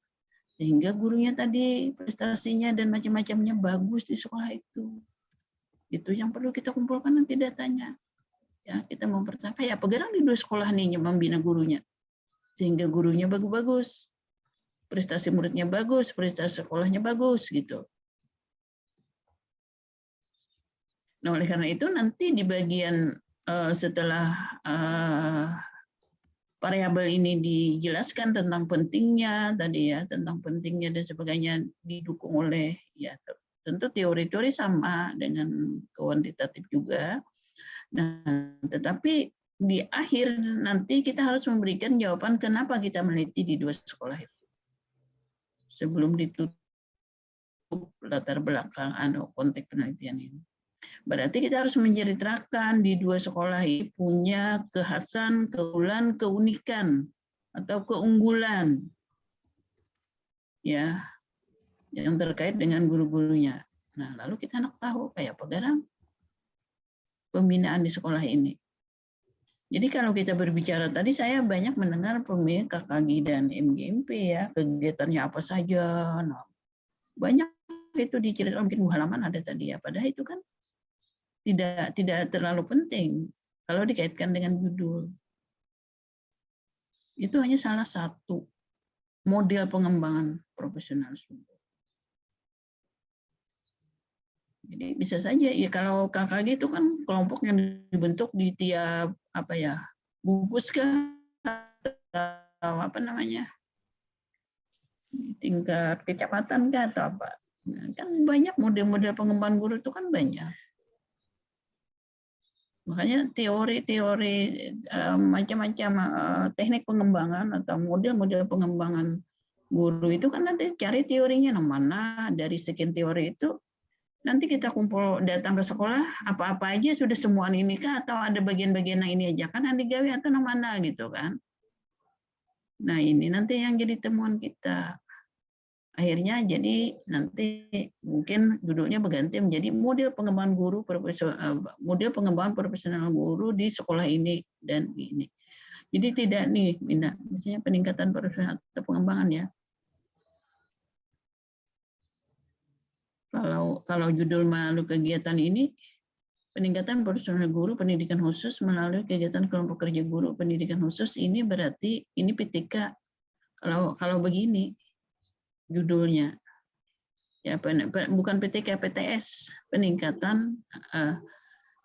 Speaker 2: sehingga gurunya tadi prestasinya dan macam-macamnya bagus di sekolah itu. Itu yang perlu kita kumpulkan nanti datanya. Ya, kita mempertanyakan kayak Pegarang di 2 sekolah nih membina gurunya, sehingga gurunya bagus-bagus, prestasi muridnya bagus, prestasi sekolahnya bagus gitu. Nah, oleh karena itu nanti di bagian setelah variabel ini dijelaskan tentang pentingnya tadi ya, tentang pentingnya dan sebagainya, didukung oleh ya tentu teori-teori sama dengan kuantitatif juga. Nah, tetapi di akhir nanti kita harus memberikan jawaban kenapa kita meneliti di 2 sekolah itu. Sebelum ditutup latar belakang konteks penelitian ini. Berarti kita harus menceritakan di 2 sekolah ini punya kekhasan, keunggulan, keunikan atau keunggulan ya yang terkait dengan guru-gurunya. Nah, lalu kita nak tahu kayak Pegarang pembinaan di sekolah ini. Jadi kalau kita berbicara tadi saya banyak mendengar pembinaan KKG dan MGMP ya, kegiatannya apa saja. Nah, banyak itu diceritakan, mungkin 2 halaman ada tadi ya, padahal itu kan tidak terlalu penting kalau dikaitkan dengan judul. Itu hanya salah satu model pengembangan profesionalisme. Jadi bisa saja ya, kalau KKG itu kan kelompok yang dibentuk di tiap apa ya, gugus kan atau apa namanya, tingkat kecamatan kan atau apa. Nah, kan banyak model-model pengembangan guru itu kan banyak. Makanya teori-teori macam-macam teknik pengembangan atau model-model pengembangan guru itu kan nanti cari teorinya mana dari sekian teori itu nanti kita kumpul datang ke sekolah apa-apa aja sudah semua ini kah atau ada bagian-bagian yang ini aja kan yang digawe atau mana gitu kan. Nah ini nanti yang jadi temuan kita. Akhirnya jadi nanti mungkin duduknya berganti menjadi model pengembangan guru model pengembangan profesional guru di sekolah ini dan ini. Jadi tidak nih, misalnya peningkatan profesional atau pengembangan ya. Kalau judul melalui kegiatan ini peningkatan profesional guru pendidikan khusus melalui kegiatan kelompok kerja guru pendidikan khusus ini berarti ini PTK. Kalau begini judulnya ya bukan PTK PTS peningkatan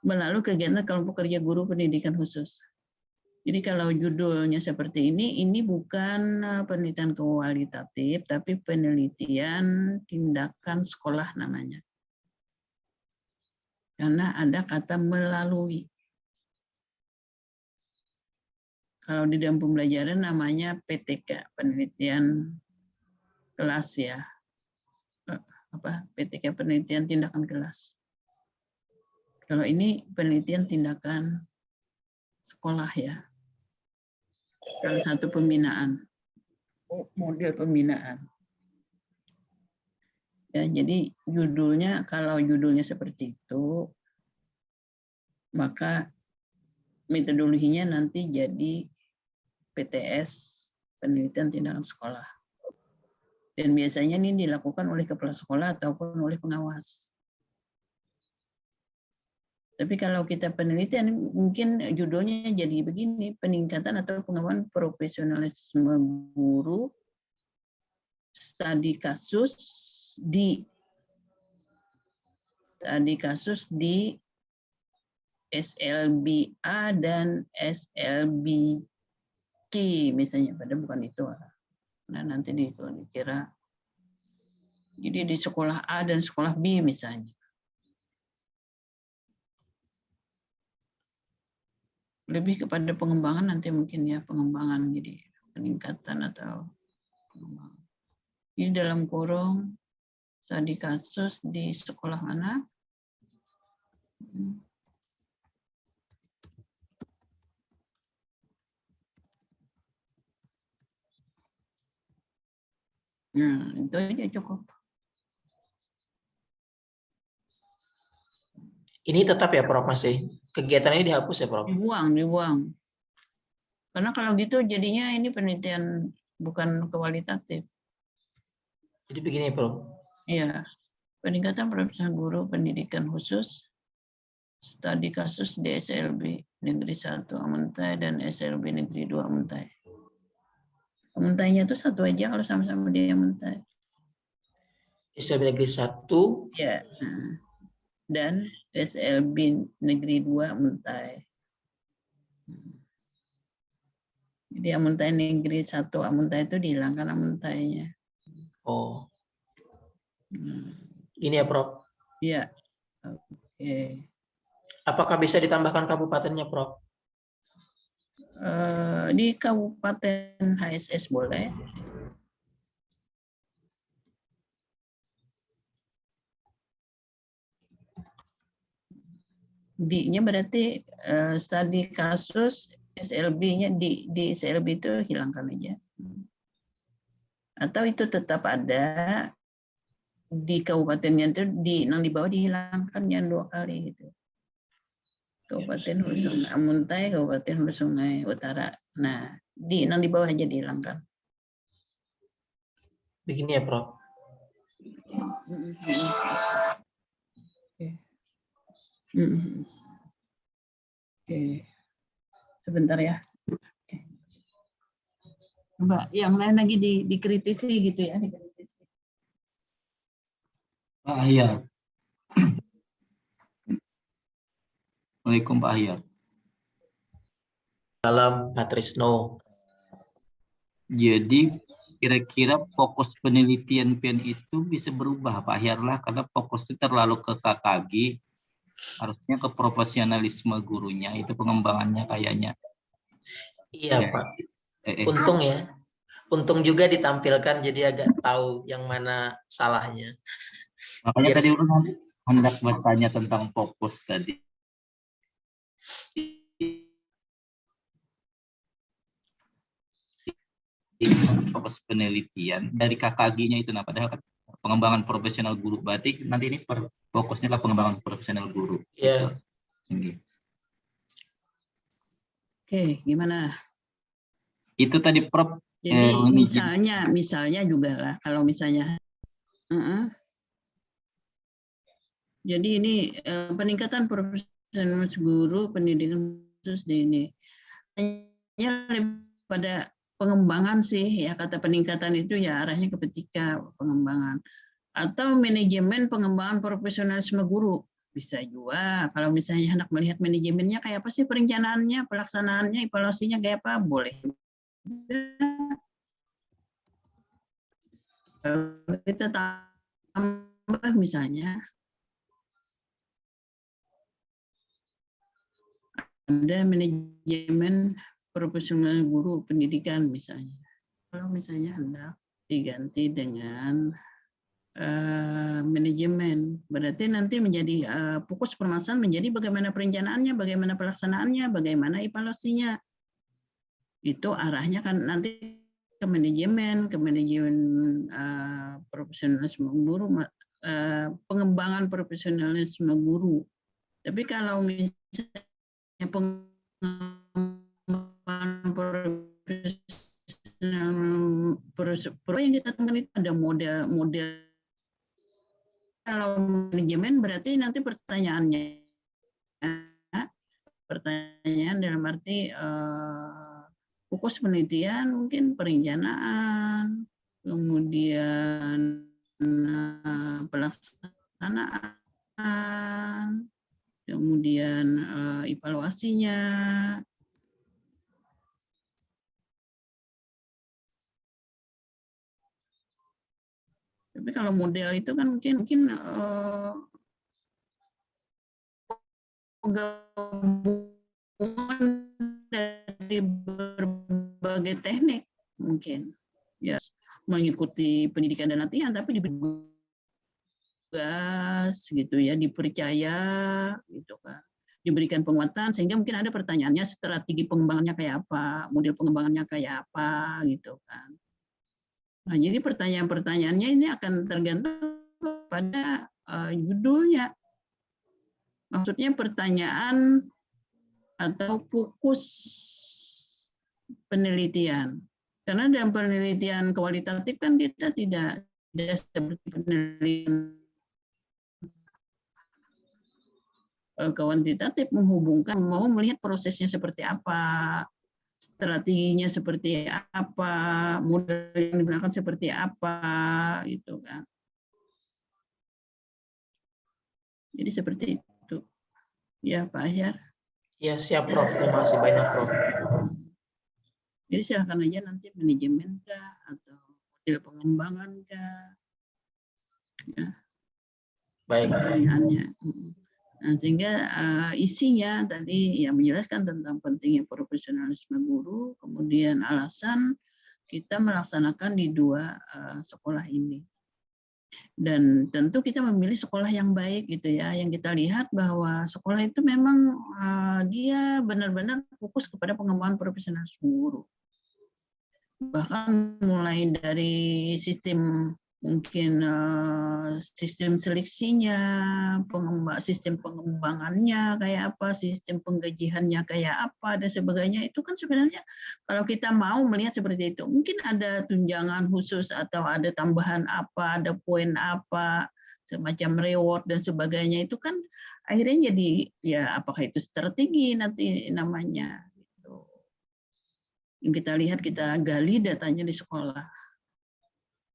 Speaker 2: melalui kegiatan kelompok kerja guru pendidikan khusus. Jadi kalau judulnya seperti ini bukan penelitian kualitatif tapi penelitian tindakan sekolah namanya. Karena ada kata melalui. Kalau di dalam pembelajaran namanya PTK penelitian kelas ya, PTK penelitian tindakan kelas. Kalau ini penelitian tindakan sekolah ya, salah satu pembinaan, model pembinaan. Ya, jadi judulnya kalau judulnya seperti itu, maka metodologinya nanti jadi PTS penelitian tindakan sekolah. Dan biasanya ini dilakukan oleh kepala sekolah ataupun oleh pengawas. Tapi kalau kita penelitian, mungkin judulnya jadi begini, peningkatan atau pengembangan profesionalisme guru, studi kasus di SLBA dan SLBC misalnya, padahal bukan itu. Nah, nanti dikira jadi di sekolah A dan sekolah B misalnya. Lebih kepada pengembangan nanti mungkin ya, pengembangan jadi peningkatan atau pengembangan. Ini dalam kurung studi kasus di sekolah mana? Nah, itu aja cukup.
Speaker 3: Ini tetap ya Prof masih? Kegiatan ini dihapus ya Prof?
Speaker 2: Dibuang. Karena kalau gitu jadinya ini penelitian bukan kualitatif.
Speaker 3: Jadi begini Prof.
Speaker 2: Iya. Peningkatan profesional guru pendidikan khusus, studi kasus di SLB Negeri 1 Amentai dan SLB Negeri 2 Amentai. Amentainya itu satu aja kalau sama-sama di Amentai.
Speaker 3: SLB Negeri 1.
Speaker 2: Ya. Dan SLB Negeri 2 Amentai. Jadi Amentai Negeri 1 Amentai itu dihilangkan Amentainya.
Speaker 3: Oh. Ini ya Prof?
Speaker 2: Iya. Oke.
Speaker 3: Apakah bisa ditambahkan kabupatennya Prof?
Speaker 2: Di Kabupaten HSS boleh. D-nya berarti studi kasus SLB-nya di SLB itu hilangkan aja. Atau itu tetap ada di kabupatennya itu yang di bawah dihilangkan yang 2 kali gitu. Kabupaten Hulu Sungai Amuntai, Kabupaten Hulu Sungai Utara. Nah, yang di bawah aja dihilangkan.
Speaker 3: Begini ya Prof.
Speaker 2: Oke. Sebentar ya. Mbak, yang lain lagi dikritisi gitu ya, dikritisi.
Speaker 5: Pak Ahyar. Assalamualaikum Pak Ahyar.
Speaker 3: Salam Pak Trisno.
Speaker 5: Jadi kira-kira fokus penelitian PEN itu bisa berubah Pak Ahyar lah, karena fokus itu terlalu ke KKG. Harusnya ke profesionalisme gurunya, itu pengembangannya kayaknya.
Speaker 3: Iya,
Speaker 5: Ya.
Speaker 3: Pak. Untung ya. Untung juga ditampilkan jadi agak tahu yang mana salahnya.
Speaker 5: Makanya
Speaker 3: Biar
Speaker 5: tadi ulang hendak bertanya tentang fokus tadi. Fokus penelitian dari KKG-nya itu, nah padahal pengembangan profesional guru, berarti nanti ini fokusnya lah pengembangan profesional guru.
Speaker 3: ya.
Speaker 5: Gitu.
Speaker 2: Oke, gimana?
Speaker 5: Itu tadi Prof.
Speaker 2: Jadi misalnya juga lah, kalau misalnya, jadi ini peningkatan profesionalitas guru pendidikan khusus di ini hanya pada pengembangan sih ya, kata peningkatan itu ya arahnya ke ketika pengembangan atau manajemen pengembangan profesionalisme guru. Bisa juga kalau misalnya anak melihat manajemennya kayak apa sih, perencanaannya, pelaksanaannya, evaluasinya kayak apa, boleh. Kita tambah misalnya ada manajemen profesional guru pendidikan misalnya. Kalau misalnya hendak diganti dengan manajemen, berarti nanti menjadi fokus permasalahan menjadi bagaimana perencanaannya, bagaimana pelaksanaannya, bagaimana evaluasinya. Itu arahnya kan nanti ke manajemen profesionalisme guru, pengembangan profesionalisme guru. Tapi kalau misalnya pengembangan profesional yang kita temukan itu ada model. Kalau manajemen berarti nanti pertanyaannya dalam arti fokus penelitian mungkin perencanaan, kemudian pelaksanaan, kemudian evaluasinya. Tapi kalau model itu kan mungkin penggabungan dari berbagai teknik mungkin ya, mengikuti pendidikan dan latihan, tapi diberi tugas gitu ya, dipercaya gitu kan, diberikan penguatan, sehingga mungkin ada pertanyaannya strategi pengembangannya kayak apa, model pengembangannya kayak apa gitu kan. Nah, jadi pertanyaan-pertanyaannya ini akan tergantung pada judulnya. Maksudnya pertanyaan atau fokus penelitian. Karena dalam penelitian kualitatif kan kita tidak seperti penelitian kuantitatif menghubungkan, mau melihat prosesnya seperti apa, strateginya seperti apa, model yang digunakan seperti apa, gitu kan. Jadi seperti itu. Ya, Pak Ahyar.
Speaker 3: Ya, siap, Prof. Terima kasih banyak, Prof.
Speaker 2: Jadi silakan aja nanti manajemen kah, atau model pengembangan kah. Ya.
Speaker 3: Baik.
Speaker 2: Pertanyaannya. Nah, sehingga isinya tadi ya menjelaskan tentang pentingnya profesionalisme guru, kemudian alasan kita melaksanakan di dua sekolah ini. Dan tentu kita memilih sekolah yang baik gitu ya. Yang kita lihat bahwa sekolah itu memang dia benar-benar fokus kepada pengembangan profesionalisme guru. Bahkan mulai dari sistem mungkin sistem seleksinya, sistem pengembangannya kayak apa, sistem penggajiannya kayak apa, dan sebagainya. Itu kan sebenarnya kalau kita mau melihat seperti itu, mungkin ada tunjangan khusus atau ada tambahan apa, ada poin apa, semacam reward dan sebagainya. Itu kan akhirnya jadi ya apakah itu strategi nanti namanya. Gitu. Yang kita lihat, kita gali datanya di sekolah.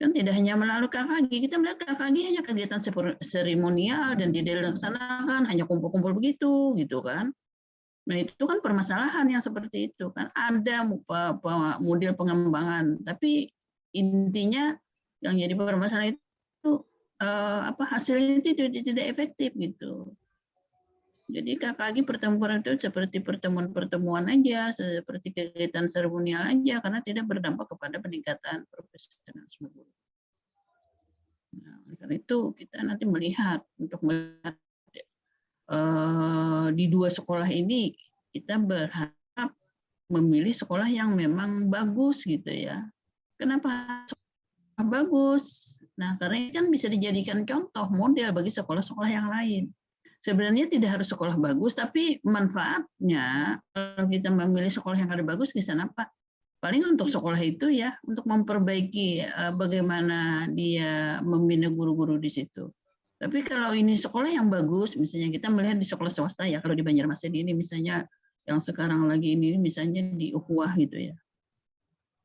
Speaker 2: Kan tidak hanya melalui KKG, kita melihat KKG hanya kegiatan seremonial dan tidak dilaksanakan, hanya kumpul-kumpul begitu, gitu kan. Nah itu kan permasalahan yang seperti itu kan, ada model pengembangan, tapi intinya yang jadi permasalahan itu hasilnya itu tidak efektif gitu. Jadi KKG pertemuan itu seperti pertemuan-pertemuan aja, seperti kegiatan seremonial aja, karena tidak berdampak kepada peningkatan profesionalisme guru. Nah, karena itu kita nanti melihat untuk melihat di dua sekolah ini kita berharap memilih sekolah yang memang bagus gitu ya. Kenapa sekolah bagus? Nah, karena ini kan bisa dijadikan contoh model bagi sekolah-sekolah yang lain. Sebenarnya tidak harus sekolah bagus, tapi manfaatnya kalau kita memilih sekolah yang ada bagus di sana Pak. Paling untuk sekolah itu ya untuk memperbaiki bagaimana dia membina guru-guru di situ. Tapi kalau ini sekolah yang bagus, misalnya kita melihat di sekolah swasta ya, kalau di Banjarmasin ini misalnya yang sekarang lagi ini misalnya di Ukhuwah gitu ya.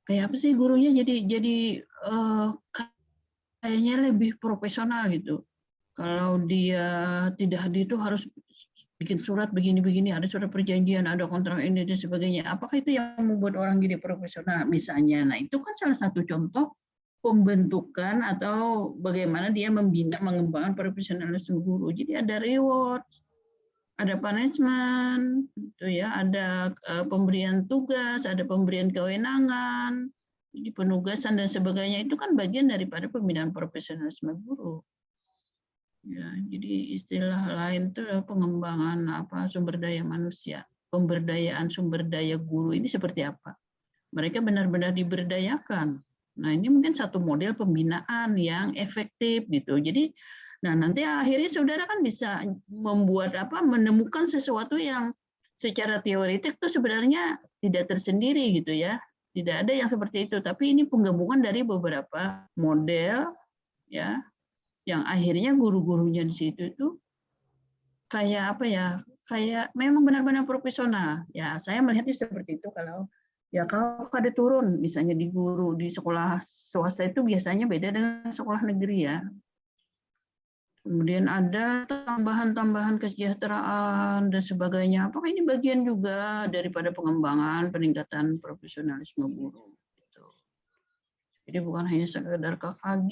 Speaker 2: Kayak apa sih gurunya jadi kayaknya lebih profesional gitu. Kalau dia tidak hadir itu harus bikin surat begini-begini, ada surat perjanjian, ada kontrak ini dan sebagainya. Apakah itu yang membuat orang jadi profesional misalnya? Nah, itu kan salah satu contoh pembentukan atau bagaimana dia membina, mengembangkan profesionalisme guru. Jadi ada reward, ada punishment, gitu ya, ada pemberian tugas, ada pemberian kewenangan, jadi penugasan dan sebagainya. Itu kan bagian daripada pembinaan profesionalisme guru. Ya, jadi istilah lain itu pengembangan sumber daya manusia, pemberdayaan sumber daya guru ini seperti apa? Mereka benar-benar diberdayakan. Nah, ini mungkin satu model pembinaan yang efektif gitu. Jadi, nah nanti akhirnya saudara kan bisa membuat menemukan sesuatu yang secara teoretik itu sebenarnya tidak tersendiri gitu ya. Tidak ada yang seperti itu, tapi ini penggabungan dari beberapa model ya, yang akhirnya guru-gurunya di situ itu kayak kayak memang benar-benar profesional. Ya, saya melihatnya seperti itu. Kalau ada turun misalnya di guru di sekolah swasta itu biasanya beda dengan sekolah negeri ya. Kemudian ada tambahan-tambahan kesejahteraan dan sebagainya. Apakah ini bagian juga daripada pengembangan peningkatan profesionalisme guru? Gitu. Jadi bukan hanya sekedar KKG,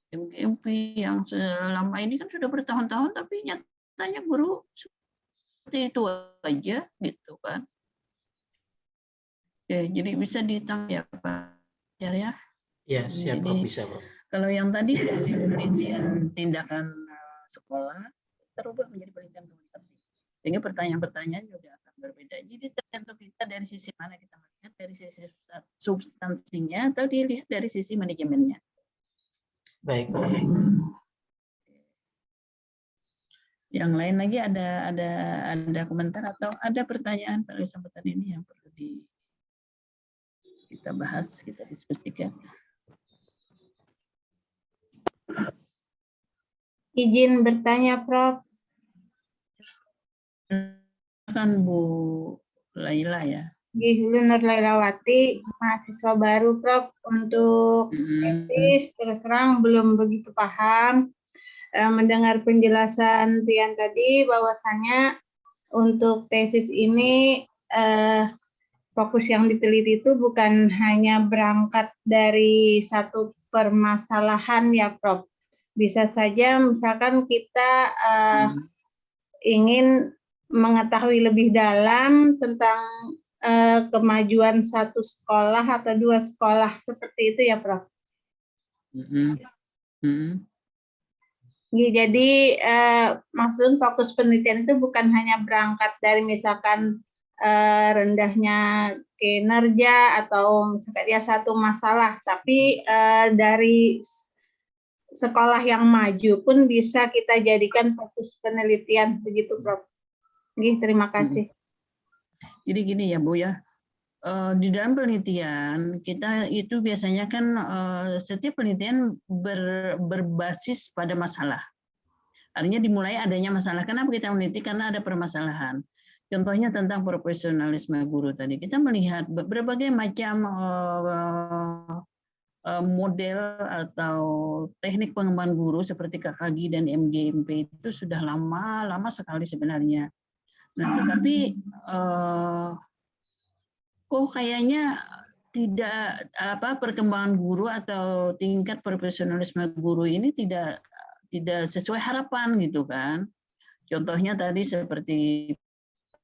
Speaker 2: MGMP yang selama ini kan sudah bertahun-tahun, tapi nyatanya guru seperti itu aja, gitu kan. Oke, jadi bisa ditangkap ya Pak ya?
Speaker 3: Ya, siap Prof, bisa Prof.
Speaker 2: Kalau yang tadi penelitian tindakan sekolah terubah menjadi penelitian komunikasi. Sehingga pertanyaan-pertanyaan juga akan berbeda. Jadi tergantung kita dari sisi mana kita melihat, dari sisi substansinya atau dilihat dari sisi manajemennya.
Speaker 3: Baik, Prof.
Speaker 2: Yang lain lagi ada komentar atau ada pertanyaan pada kesempatan ini yang perlu kita bahas, kita diskusikan.
Speaker 6: Izin bertanya, Prof.
Speaker 2: Kan Bu Laila ya.
Speaker 6: Nur Lailawati, mahasiswa baru, Prof. Untuk tesis, terus terang belum begitu paham. Mendengar penjelasan Rian tadi, bahwasannya untuk tesis ini fokus yang diteliti itu bukan hanya berangkat dari satu permasalahan ya, Prof. Bisa saja misalkan kita ingin mengetahui lebih dalam tentang kemajuan satu sekolah atau dua sekolah, seperti itu ya, Prof. Jadi maksud fokus penelitian itu bukan hanya berangkat dari misalkan rendahnya kinerja atau misalkan ya satu masalah, tapi dari sekolah yang maju pun bisa kita jadikan fokus penelitian, begitu Prof. Terima kasih.
Speaker 2: Jadi gini ya Bu ya, di dalam penelitian kita itu biasanya kan setiap penelitian berbasis pada masalah. Artinya dimulai adanya masalah. Kenapa kita meneliti? Karena ada permasalahan. Contohnya tentang profesionalisme guru tadi. Kita melihat berbagai macam model atau teknik pengembangan guru seperti KKG dan MGMP itu sudah lama sekali sebenarnya. Nah, tetapi kok kayaknya tidak perkembangan guru atau tingkat profesionalisme guru ini tidak sesuai harapan gitu kan. Contohnya tadi seperti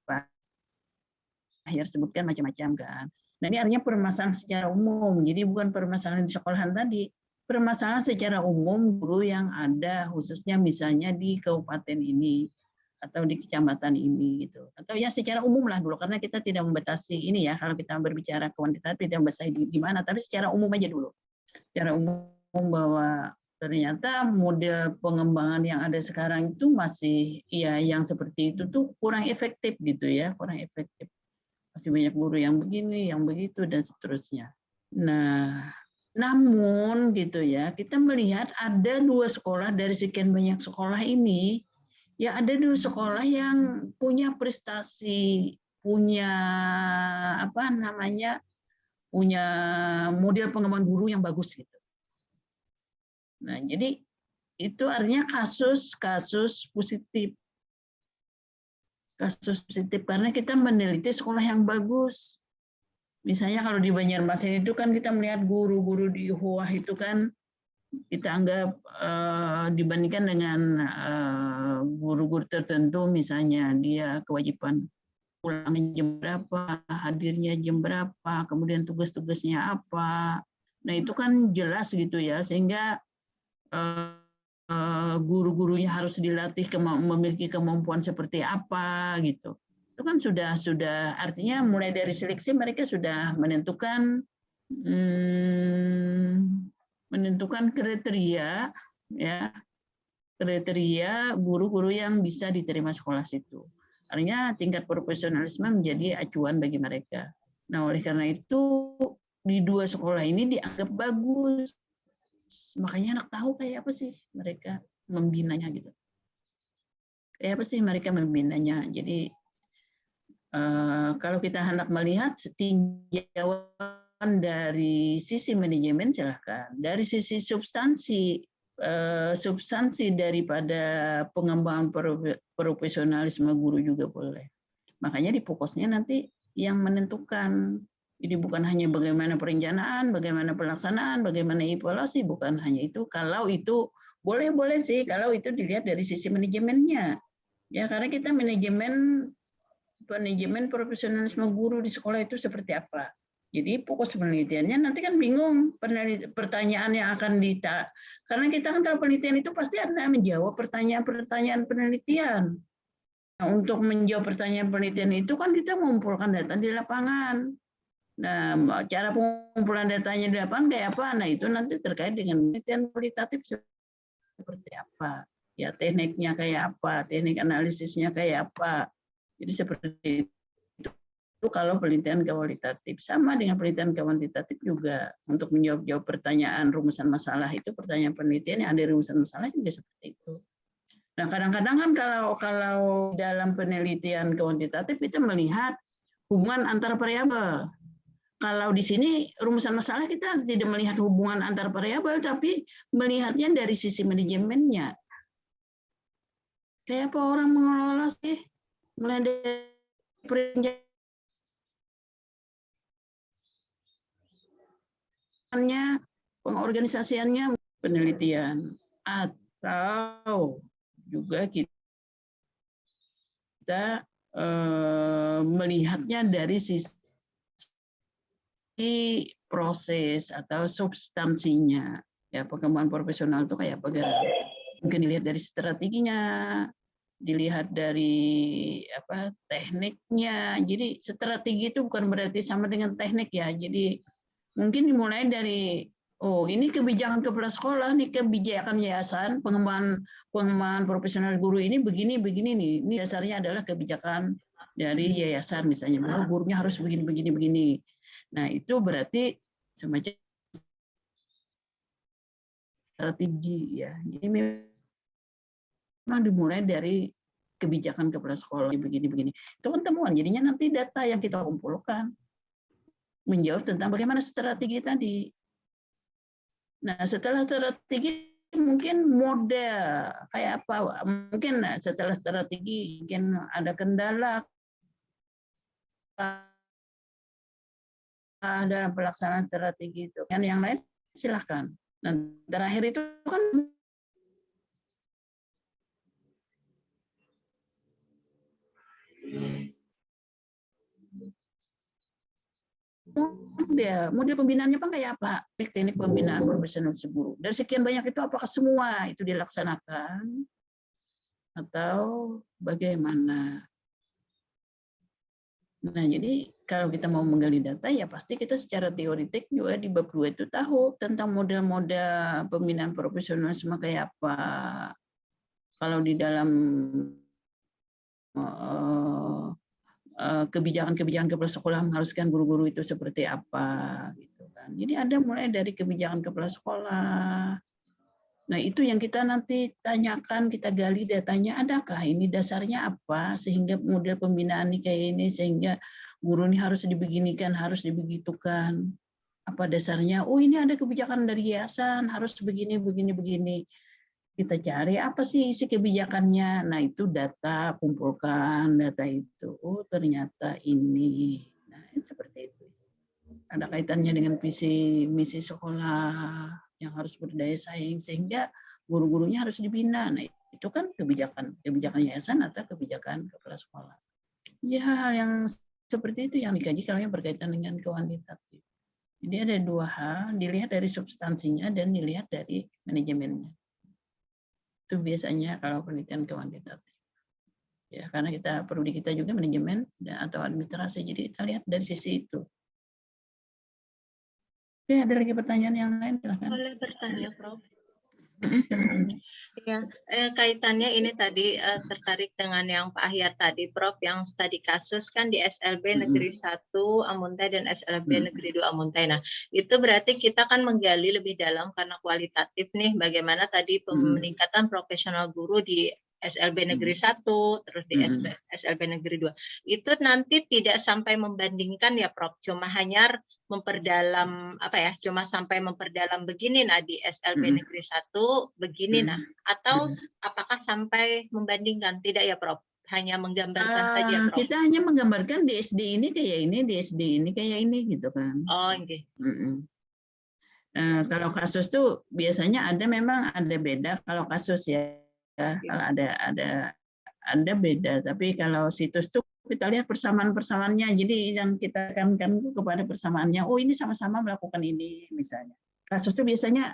Speaker 2: Pak Ahyar sebutkan macam-macam kan. Nah ini artinya permasalahan secara umum, jadi bukan permasalahan di sekolahan tadi. Permasalahan secara umum guru yang ada khususnya misalnya di kabupaten ini atau di kecamatan ini gitu. Atau ya secara umum lah dulu karena kita tidak membatasi ini ya, kalau kita berbicara kuantitatif tidak membatasi di mana, tapi secara umum aja dulu. Secara umum bahwa ternyata model pengembangan yang ada sekarang itu masih ya yang seperti itu tuh kurang efektif gitu ya, kurang efektif. Masih banyak guru yang begini, yang begitu dan seterusnya. Nah, namun gitu ya, kita melihat ada 2 sekolah dari sekian banyak sekolah ini, ya ada 2 sekolah yang punya prestasi, punya apa namanya, punya model pengembangan guru yang bagus gitu. Nah, jadi itu artinya kasus positif. Kasus positif karena kita meneliti sekolah yang bagus. Misalnya kalau di Banjarmasin itu kan kita melihat guru-guru di Huah itu kan kita anggap dibandingkan dengan guru-guru tertentu misalnya dia kewajiban pulangnya jam berapa, hadirnya jam berapa, kemudian tugas-tugasnya apa. Nah itu kan jelas gitu ya sehingga guru-gurunya harus dilatih memiliki kemampuan seperti apa gitu. Itu kan sudah artinya mulai dari seleksi mereka sudah menentukan kriteria ya kriteria guru-guru yang bisa diterima sekolah situ. Artinya tingkat profesionalisme menjadi acuan bagi mereka. Nah oleh karena itu di 2 sekolah ini dianggap bagus. Makanya anak tahu kayak apa sih mereka membinanya gitu. Kayak apa sih mereka membinanya. Jadi kalau kita hendak melihat tinjauan dari sisi manajemen silahkan. Dari sisi substansi daripada pengembangan profesionalisme guru juga boleh. Makanya di pokoknya nanti yang menentukan. Jadi bukan hanya bagaimana perencanaan, bagaimana pelaksanaan, bagaimana evaluasi, bukan hanya itu. Kalau itu boleh sih, kalau itu dilihat dari sisi manajemennya. Ya karena kita manajemen profesionalisme guru di sekolah itu seperti apa. Jadi fokus penelitiannya nanti kan bingung pertanyaan yang akan karena kita kan kalau penelitian itu pasti ada menjawab pertanyaan-pertanyaan penelitian. Nah, untuk menjawab pertanyaan penelitian itu kan kita mengumpulkan data di lapangan. Nah, cara pengumpulan datanya di lapangan kayak apa? Nah, itu nanti terkait dengan penelitian kualitatif seperti apa. Ya, tekniknya kayak apa, teknik analisisnya kayak apa. Jadi seperti itu kalau penelitian kualitatif. Sama dengan penelitian kuantitatif juga. Untuk menjawab pertanyaan rumusan masalah itu, pertanyaan penelitian yang ada rumusan masalah juga seperti itu. Nah, kadang-kadang kan kalau dalam penelitian kuantitatif itu melihat hubungan antar variabel. Kalau di sini rumusan masalah kita tidak melihat hubungan antar variabel, tapi melihatnya dari sisi manajemennya. Kayak apa orang mengelola sih? Mulai dari perencanaan, pengorganisasiannya, penelitian, atau juga kita melihatnya dari sisi proses atau substansinya. Ya, pengembangan profesional itu kayak apa? Mungkin dilihat dari strateginya, dilihat dari tekniknya. Jadi strategi itu bukan berarti sama dengan teknik ya. Jadi mungkin dimulai dari ini kebijakan kepala sekolah, nih kebijakan yayasan, pengembangan profesional guru ini begini nih. Ini dasarnya adalah kebijakan dari yayasan misalnya bahwa gurunya harus begini. Nah, itu berarti semacam strategi ya. Jadi memang dimulai dari kebijakan kepala sekolah begini. Itu kan temuan. Jadinya nanti data yang kita kumpulkan menjawab tentang bagaimana strategi tadi. Nah, setelah strategi mungkin model kayak apa? Mungkin setelah strategi mungkin ada kendala dalam pelaksanaan strategi itu. Yang lain silahkan. Nah, terakhir itu kan model pembinaannya Pak kayak apa? Teknik pembinaan profesional guru. Dari sekian banyak itu apakah semua itu dilaksanakan atau bagaimana? Nah, jadi kalau kita mau menggali data, ya pasti kita secara teoritik juga di bab 2 itu tahu tentang model-model pembinaan profesionalisme kayak apa. Kalau di dalam kebijakan-kebijakan kepala sekolah mengharuskan guru-guru itu seperti apa, gitu kan. Jadi ada mulai dari kebijakan kepala sekolah. Nah, itu yang kita nanti tanyakan, kita gali datanya, adakah ini dasarnya apa, sehingga model pembinaan ini kayak ini, sehingga guru ini harus dibeginikan, harus dibegitukan. Apa dasarnya? Oh, ini ada kebijakan dari yayasan, harus begini, begini, begini. Kita cari apa sih isi kebijakannya. Nah, itu data, kumpulkan data itu. Oh, ternyata ini. Nah, seperti itu. Ada kaitannya dengan visi misi sekolah yang harus berdaya saing, sehingga guru-gurunya harus dibina. Nah, itu kan kebijakan yayasan atau kebijakan kepala sekolah. Ya, hal yang seperti itu yang dikaji kalau yang berkaitan dengan kuantitatif. Jadi ada dua hal, dilihat dari substansinya dan dilihat dari manajemennya. Itu biasanya kalau penelitian kuantitatif. Ya, karena kita juga manajemen atau administrasi, jadi kita lihat dari sisi itu. Oke, ada lagi pertanyaan yang lain? Silahkan.
Speaker 7: Boleh bertanya, Prof. Ya, kaitannya ini tadi tertarik dengan yang Pak Ahyar tadi, Prof, yang studi kasus kan di SLB Negeri 1 Amuntai dan SLB Negeri 2 Amuntai. Nah, itu berarti kita kan menggali lebih dalam karena kualitatif nih, bagaimana tadi peningkatan profesional guru di SLB Negeri 1, terus di SLB Negeri 2. Itu nanti tidak sampai membandingkan ya, Prof, cuma hanya memperdalam cuma sampai memperdalam begini nah di SLB Negeri 1 begini nah, atau apakah sampai membandingkan? Tidak ya, Prof, hanya menggambarkan saja, Prof.
Speaker 2: Kita hanya menggambarkan di SD ini kayak ini, di SD ini kayak ini gitu kan.
Speaker 7: Oh, okay.
Speaker 2: Kalau kasus tuh biasanya memang ada beda kalau kasus ya. Kalau ada beda, tapi kalau situs tuh kita lihat persamaan-persamaannya. Jadi yang kita tekankan itu kepada persamaannya. Oh, ini sama-sama melakukan ini misalnya. Kasus itu biasanya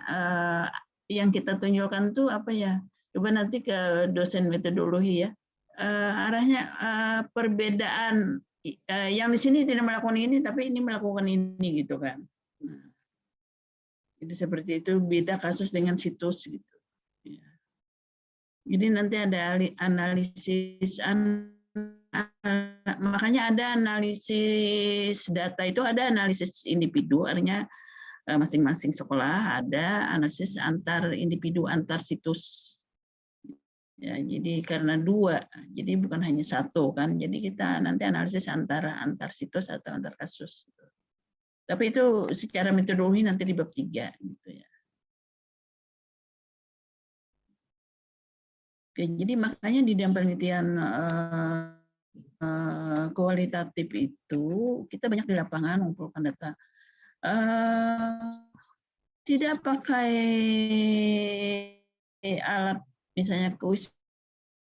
Speaker 2: yang kita tunjukkan tuh apa ya? Coba nanti ke dosen metodologi ya. Arahnya perbedaan yang di sini tidak melakukan ini, tapi ini melakukan ini gitu kan. Nah, jadi seperti itu, beda kasus dengan situs gitu. Ya. Jadi nanti ada analisis, makanya ada analisis data itu, ada analisis individu, artinya masing-masing sekolah ada analisis antar individu, antar situs. Ya, jadi karena dua, jadi bukan hanya satu kan. Jadi kita nanti analisis antar situs atau antar kasus. Tapi itu secara metodologi nanti di bab 3 gitu ya. Oke, jadi makanya di dalam penelitian kualitatif itu kita banyak di lapangan mengumpulkan data. Tidak pakai alat misalnya kuis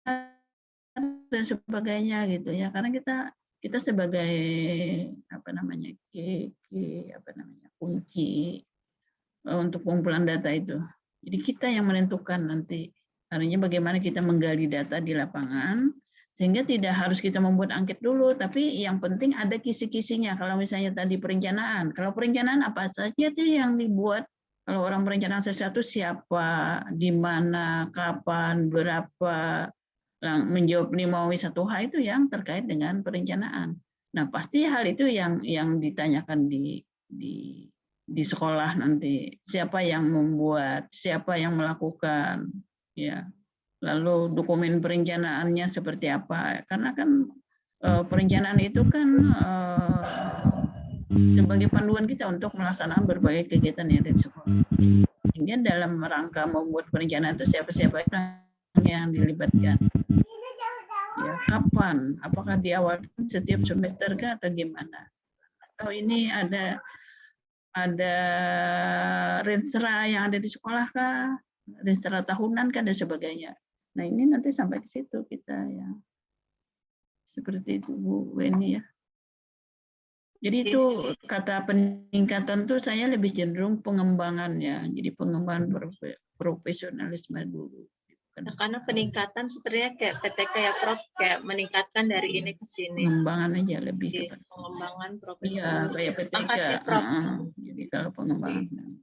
Speaker 2: dan sebagainya gitu ya, karena kita sebagai kunci untuk pengumpulan data itu. Jadi kita yang menentukan nanti. Artinya bagaimana kita menggali data di lapangan, sehingga tidak harus kita membuat angket dulu, tapi yang penting ada kisi-kisinya. Kalau misalnya tadi perencanaan, kalau perencanaan apa saja itu yang dibuat, kalau orang merencanakan sesuatu siapa, di mana, kapan, berapa, menjawab 5W1H itu yang terkait dengan perencanaan. Nah, pasti hal itu yang ditanyakan di sekolah nanti. Siapa yang membuat, siapa yang melakukan. Ya, lalu dokumen perencanaannya seperti apa? Karena kan perencanaan itu kan sebagai panduan kita untuk melaksanakan berbagai kegiatan yang ada di sekolah. Sehingga dalam rangka membuat perencanaan itu siapa-siapa yang dilibatkan. Ya, kapan? Apakah di awal setiap semester kah atau gimana? Atau ini ada renstra yang ada di sekolah kah? Secara tahunan kan dan sebagainya. Nah, ini nanti sampai ke situ kita ya. Seperti itu Bu Weni ya. Jadi itu kata peningkatan tuh saya lebih cenderung pengembangannya. Jadi pengembangan profesionalisme dulu.
Speaker 7: Nah, karena peningkatan sebenarnya kayak PTK ya Prof, kayak meningkatkan dari ini ke sini.
Speaker 2: Pengembangan aja lebih
Speaker 7: Jadi,
Speaker 2: kepada.
Speaker 7: pengembangan
Speaker 2: Iya,
Speaker 7: profesional.
Speaker 2: kayak PTK.
Speaker 7: Makasih Prof.
Speaker 2: Jadi kalau pengembangan.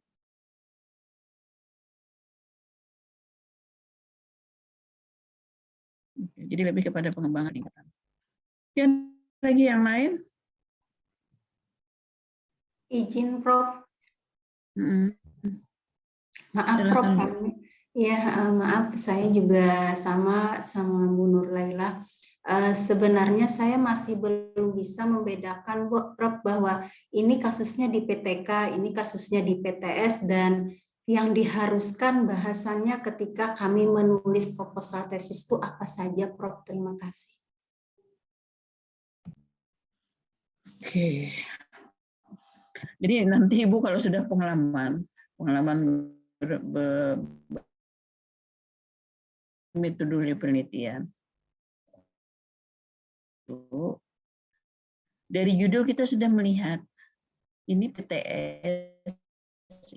Speaker 2: Jadi lebih kepada pengembangan tingkatan. Dan lagi yang lain?
Speaker 8: Izin Prof. Maaf
Speaker 2: Silahkan,
Speaker 8: Prof,
Speaker 2: Bu.
Speaker 8: kami. Ya, maaf saya juga sama Bu Nur Laila. Sebenarnya saya masih belum bisa membedakan Prof bahwa ini kasusnya di PTK, ini kasusnya di PTS, dan yang diharuskan bahasannya ketika kami menulis proposal tesis itu apa saja Prof. Terima kasih.
Speaker 2: Oke. Jadi nanti Ibu kalau sudah pengalaman metode penelitian, dari judul kita sudah melihat ini PTS,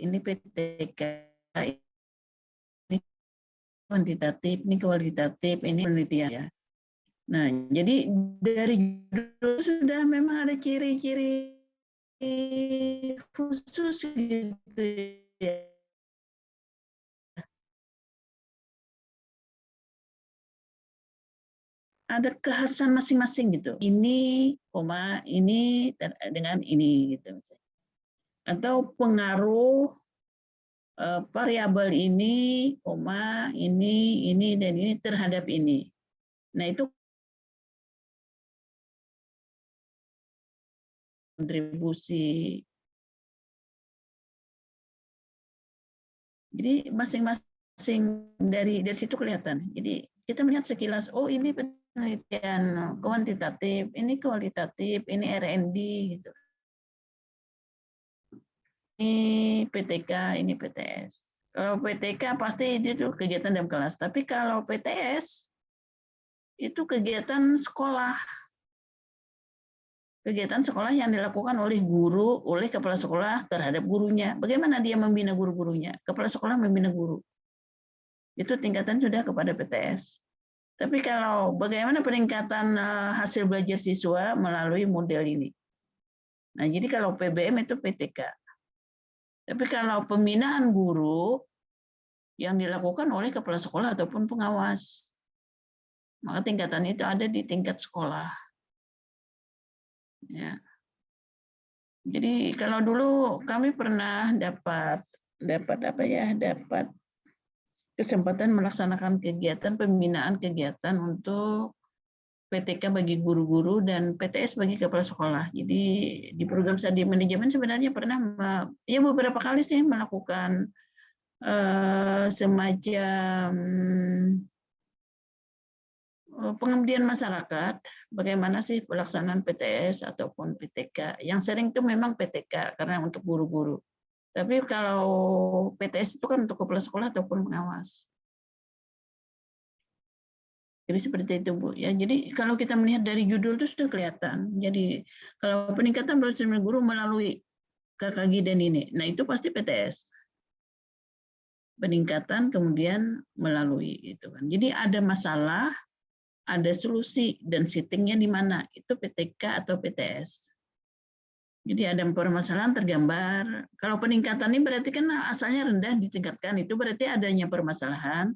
Speaker 2: ini PTK, ini kuantitatif, ini kualitatif, ini penelitian ya. Nah, jadi dari judul sudah memang ada ciri-ciri khusus gitu ya. Ada kekhasan masing-masing gitu. Ini, koma, ini dengan ini gitu. Atau pengaruh variabel ini, koma, ini, dan ini terhadap ini. Nah, itu kontribusi. Jadi masing-masing dari situ kelihatan. Jadi kita melihat sekilas, oh ini penelitian kuantitatif, ini kualitatif, ini R&D gitu. Ini PTK, ini PTS. Kalau PTK pasti itu kegiatan dalam kelas, tapi kalau PTS itu kegiatan sekolah. Kegiatan sekolah yang dilakukan oleh guru, oleh kepala sekolah terhadap gurunya. Bagaimana dia membina guru-gurunya? Kepala sekolah membina guru. Itu tingkatan sudah kepada PTS. Tapi kalau bagaimana peningkatan hasil belajar siswa melalui model ini. Nah, jadi kalau PBM itu PTK. Tapi kalau pembinaan guru yang dilakukan oleh kepala sekolah ataupun pengawas, maka tingkatan itu ada di tingkat sekolah. Ya. Jadi kalau dulu kami pernah dapat kesempatan melaksanakan kegiatan pembinaan kegiatan untuk PTK bagi guru-guru dan PTS bagi kepala sekolah. Jadi di program studi manajemen sebenarnya pernah ya beberapa kali sih melakukan semacam pengabdian masyarakat, bagaimana sih pelaksanaan PTS ataupun PTK. Yang sering itu memang PTK karena untuk guru-guru. Tapi kalau PTS itu kan untuk kepala sekolah ataupun pengawas. Jadi seperti itu Bu. Ya, jadi kalau kita melihat dari judul itu sudah kelihatan. Jadi kalau peningkatan profesional guru melalui KKG dan ini, nah itu pasti PTS. Peningkatan kemudian melalui itu kan. Jadi ada masalah, ada solusi dan settingnya di mana, itu PTK atau PTS. Jadi ada permasalahan tergambar. Kalau peningkatan ini berarti kan asalnya rendah ditingkatkan, itu berarti adanya permasalahan.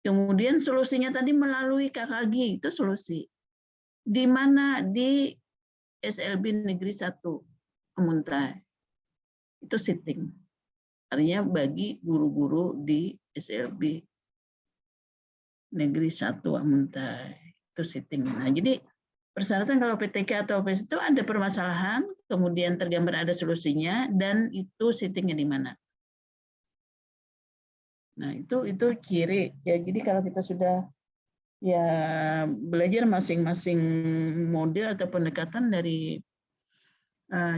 Speaker 2: Kemudian solusinya tadi melalui KKG, itu solusi. Di mana di SLB Negeri 1 Amuntai. Itu setting. Artinya bagi guru-guru di SLB Negeri 1 Amuntai. Itu setting. Nah, jadi persyaratan kalau PTK atau PS itu ada permasalahan, kemudian tergambar ada solusinya, dan itu settingnya di mana. Nah, itu ciri. Ya, jadi kalau kita sudah ya belajar masing-masing model atau pendekatan dari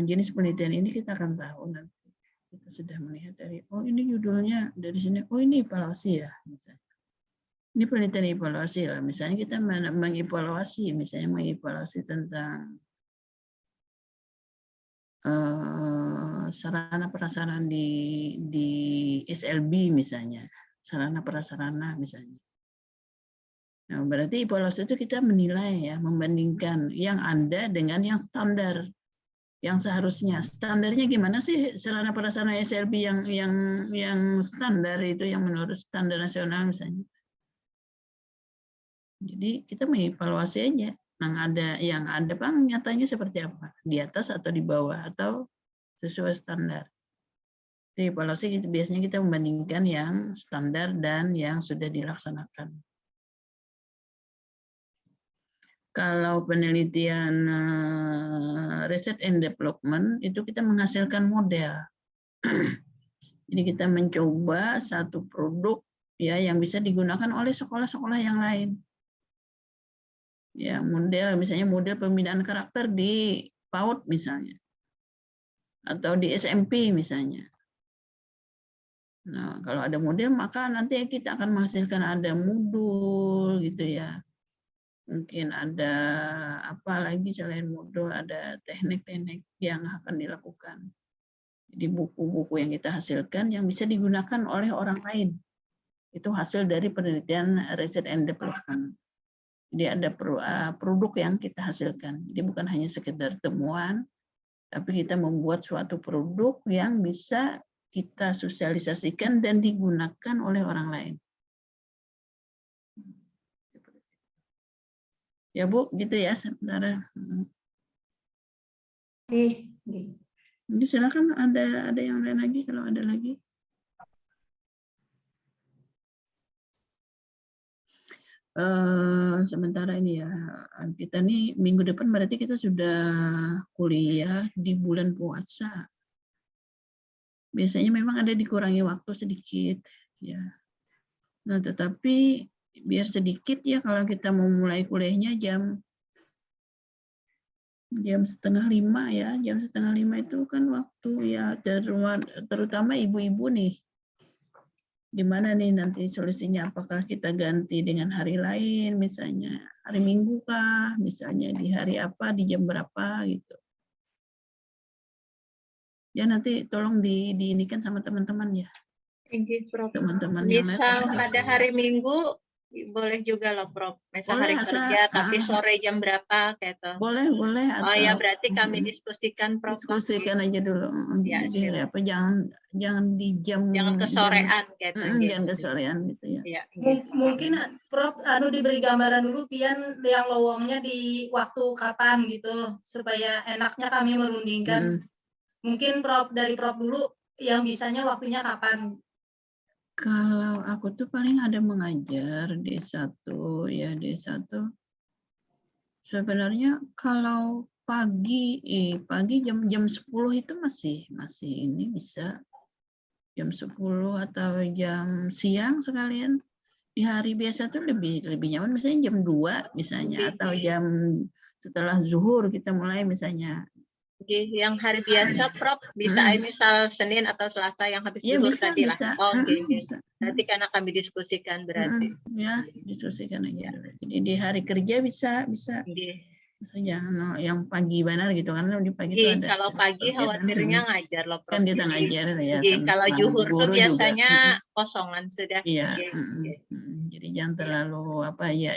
Speaker 2: jenis penelitian ini, kita akan tahu nanti. Kita sudah melihat dari, oh ini judulnya dari sini, oh ini evaluasi ya, misalnya. Ini penelitian evaluasi lah. Misalnya kita mengevaluasi, misalnya mengevaluasi tentang sarana prasarana di SLB misalnya, sarana prasarana misalnya. Nah, berarti evaluasi itu kita menilai ya, membandingkan yang ada dengan yang standar, yang seharusnya. Standarnya gimana sih sarana prasarana SLB yang standar itu, yang menurut standar nasional misalnya. Jadi kita mengevaluasi aja. Yang ada Bang nyatanya seperti apa? Di atas atau di bawah atau sesuai standar. Jadi evaluasi biasanya kita membandingkan yang standar dan yang sudah dilaksanakan. Kalau penelitian research and development itu kita menghasilkan model. Jadi kita mencoba satu produk ya yang bisa digunakan oleh sekolah-sekolah yang lain. Ya, misalnya model pembinaan karakter di PAUD misalnya. Atau di SMP misalnya. Nah, kalau ada model maka nanti kita akan menghasilkan ada modul gitu ya. Mungkin ada apa lagi selain modul, ada teknik-teknik yang akan dilakukan. Jadi buku-buku yang kita hasilkan yang bisa digunakan oleh orang lain. Itu hasil dari penelitian research and development. Jadi ada produk yang kita hasilkan. Jadi bukan hanya sekedar temuan, tapi kita membuat suatu produk yang bisa kita sosialisasikan dan digunakan oleh orang lain. Ya Bu, gitu ya sementara. Jadi silakan ada yang lain lagi kalau ada lagi. Sementara ini ya, kita nih minggu depan berarti kita sudah kuliah di bulan puasa. Biasanya memang ada dikurangi waktu sedikit, ya. Nah, tetapi biar sedikit ya kalau kita mau mulai kuliahnya jam 4:30 ya, jam 4:30 itu kan waktu ya terutama ibu-ibu nih. Gimana nih nanti solusinya? Apakah kita ganti dengan hari lain, misalnya hari Minggu kah, misalnya di hari apa, di jam berapa gitu. Ya nanti tolong diinikan sama teman-teman ya. Teman-teman yang
Speaker 7: misal pada hari Minggu boleh juga loh Prof. Misal hari kerja tapi sore jam berapa kayak itu.
Speaker 2: Boleh.
Speaker 7: Oh ya berarti kami diskusikan Prof.
Speaker 2: Diskusikan aja dulu.
Speaker 7: Ya,
Speaker 2: jadi apa jangan di jam.
Speaker 7: Jangan kesorean kayak itu.
Speaker 2: Jangan kesorean gitu ya.
Speaker 7: Ya
Speaker 9: mungkin Prof diberi gambaran dulu pian yang lowongnya di waktu kapan gitu supaya enaknya kami merundingkan. Mungkin dari Prof dulu yang bisanya waktunya kapan?
Speaker 2: Kalau aku tuh paling ada mengajar D1 ya, D1. Sebenarnya kalau pagi jam 10 itu masih ini bisa jam 10 atau jam siang sekalian. Di hari biasa tuh lebih nyaman misalnya jam 2 misalnya atau jam setelah zuhur kita mulai misalnya.
Speaker 7: Yang hari biasa Prof bisa misal Senin atau Selasa yang habis zuhur tadi lah. Oh, bisa. Nanti karena kami diskusikan berarti.
Speaker 2: Ya, diskusikan aja. Jadi di hari kerja bisa. Jangan yang pagi benar gitu karena di pagi itu ada.
Speaker 7: Kalau pagi khawatirnya ngajar loh Prof.
Speaker 2: Kan kita ngajar ya.
Speaker 7: Kalau zuhur tuh biasanya kosongan sudah.
Speaker 2: Iya. Jadi jangan terlalu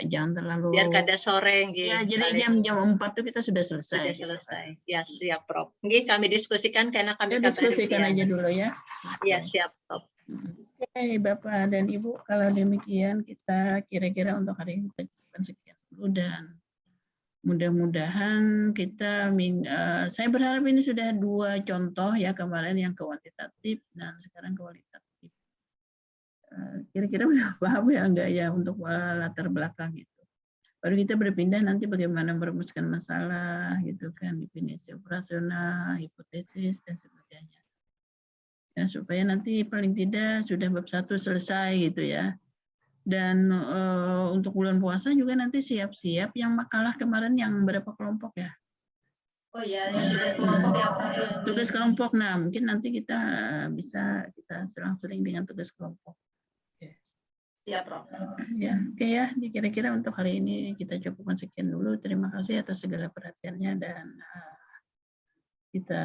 Speaker 2: jangan terlalu.
Speaker 7: Biar kada sore.
Speaker 2: Ya, jadi jam 4 tuh kita sudah selesai.
Speaker 7: Sudah selesai. Ya siap Prof. Kami diskusikan karena kami
Speaker 2: diskusikan aja dulu ya.
Speaker 7: Iya siap Prof.
Speaker 2: Oke, Bapak dan Ibu, kalau demikian kita kira-kira untuk hari ini kita cukupkan sekian dulu dan mudah-mudahan saya berharap ini sudah 2 contoh ya, kemarin yang kuantitatif dan sekarang kualitatif. Kira-kira udah paham ya enggak ya untuk latar belakang itu. Baru kita berpindah nanti bagaimana merumuskan masalah gitu kan, definisi operasional, hipotesis dan sebagainya. Ya, supaya nanti paling tidak sudah bab 1 selesai gitu ya. Dan untuk bulan puasa juga nanti siap-siap yang makalah kemarin yang berapa kelompok ya?
Speaker 9: Oh iya, tugas kelompok ya.
Speaker 2: Tugas kelompok, nah mungkin nanti kita selang-seling dengan tugas kelompok.
Speaker 9: Siap, Prof.
Speaker 2: Ya, oke ya. Kira-kira untuk hari ini kita cukupkan sekian dulu. Terima kasih atas segala perhatiannya dan kita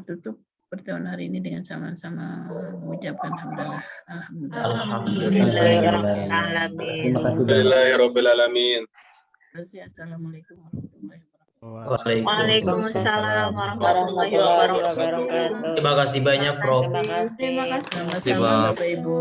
Speaker 2: tutup pertemuan hari ini dengan sama-sama mengucapkan hamdalah.
Speaker 10: Terima kasih.
Speaker 11: Alhamdulillahirobbilalamin.
Speaker 2: Assalamualaikum warahmatullahi wabarakatuh.
Speaker 7: Waalaikumsalam warahmatullahi wabarakatuh.
Speaker 3: Terima kasih banyak, Prof.
Speaker 1: Terima kasih.
Speaker 2: Sama-sama Bapak Ibu.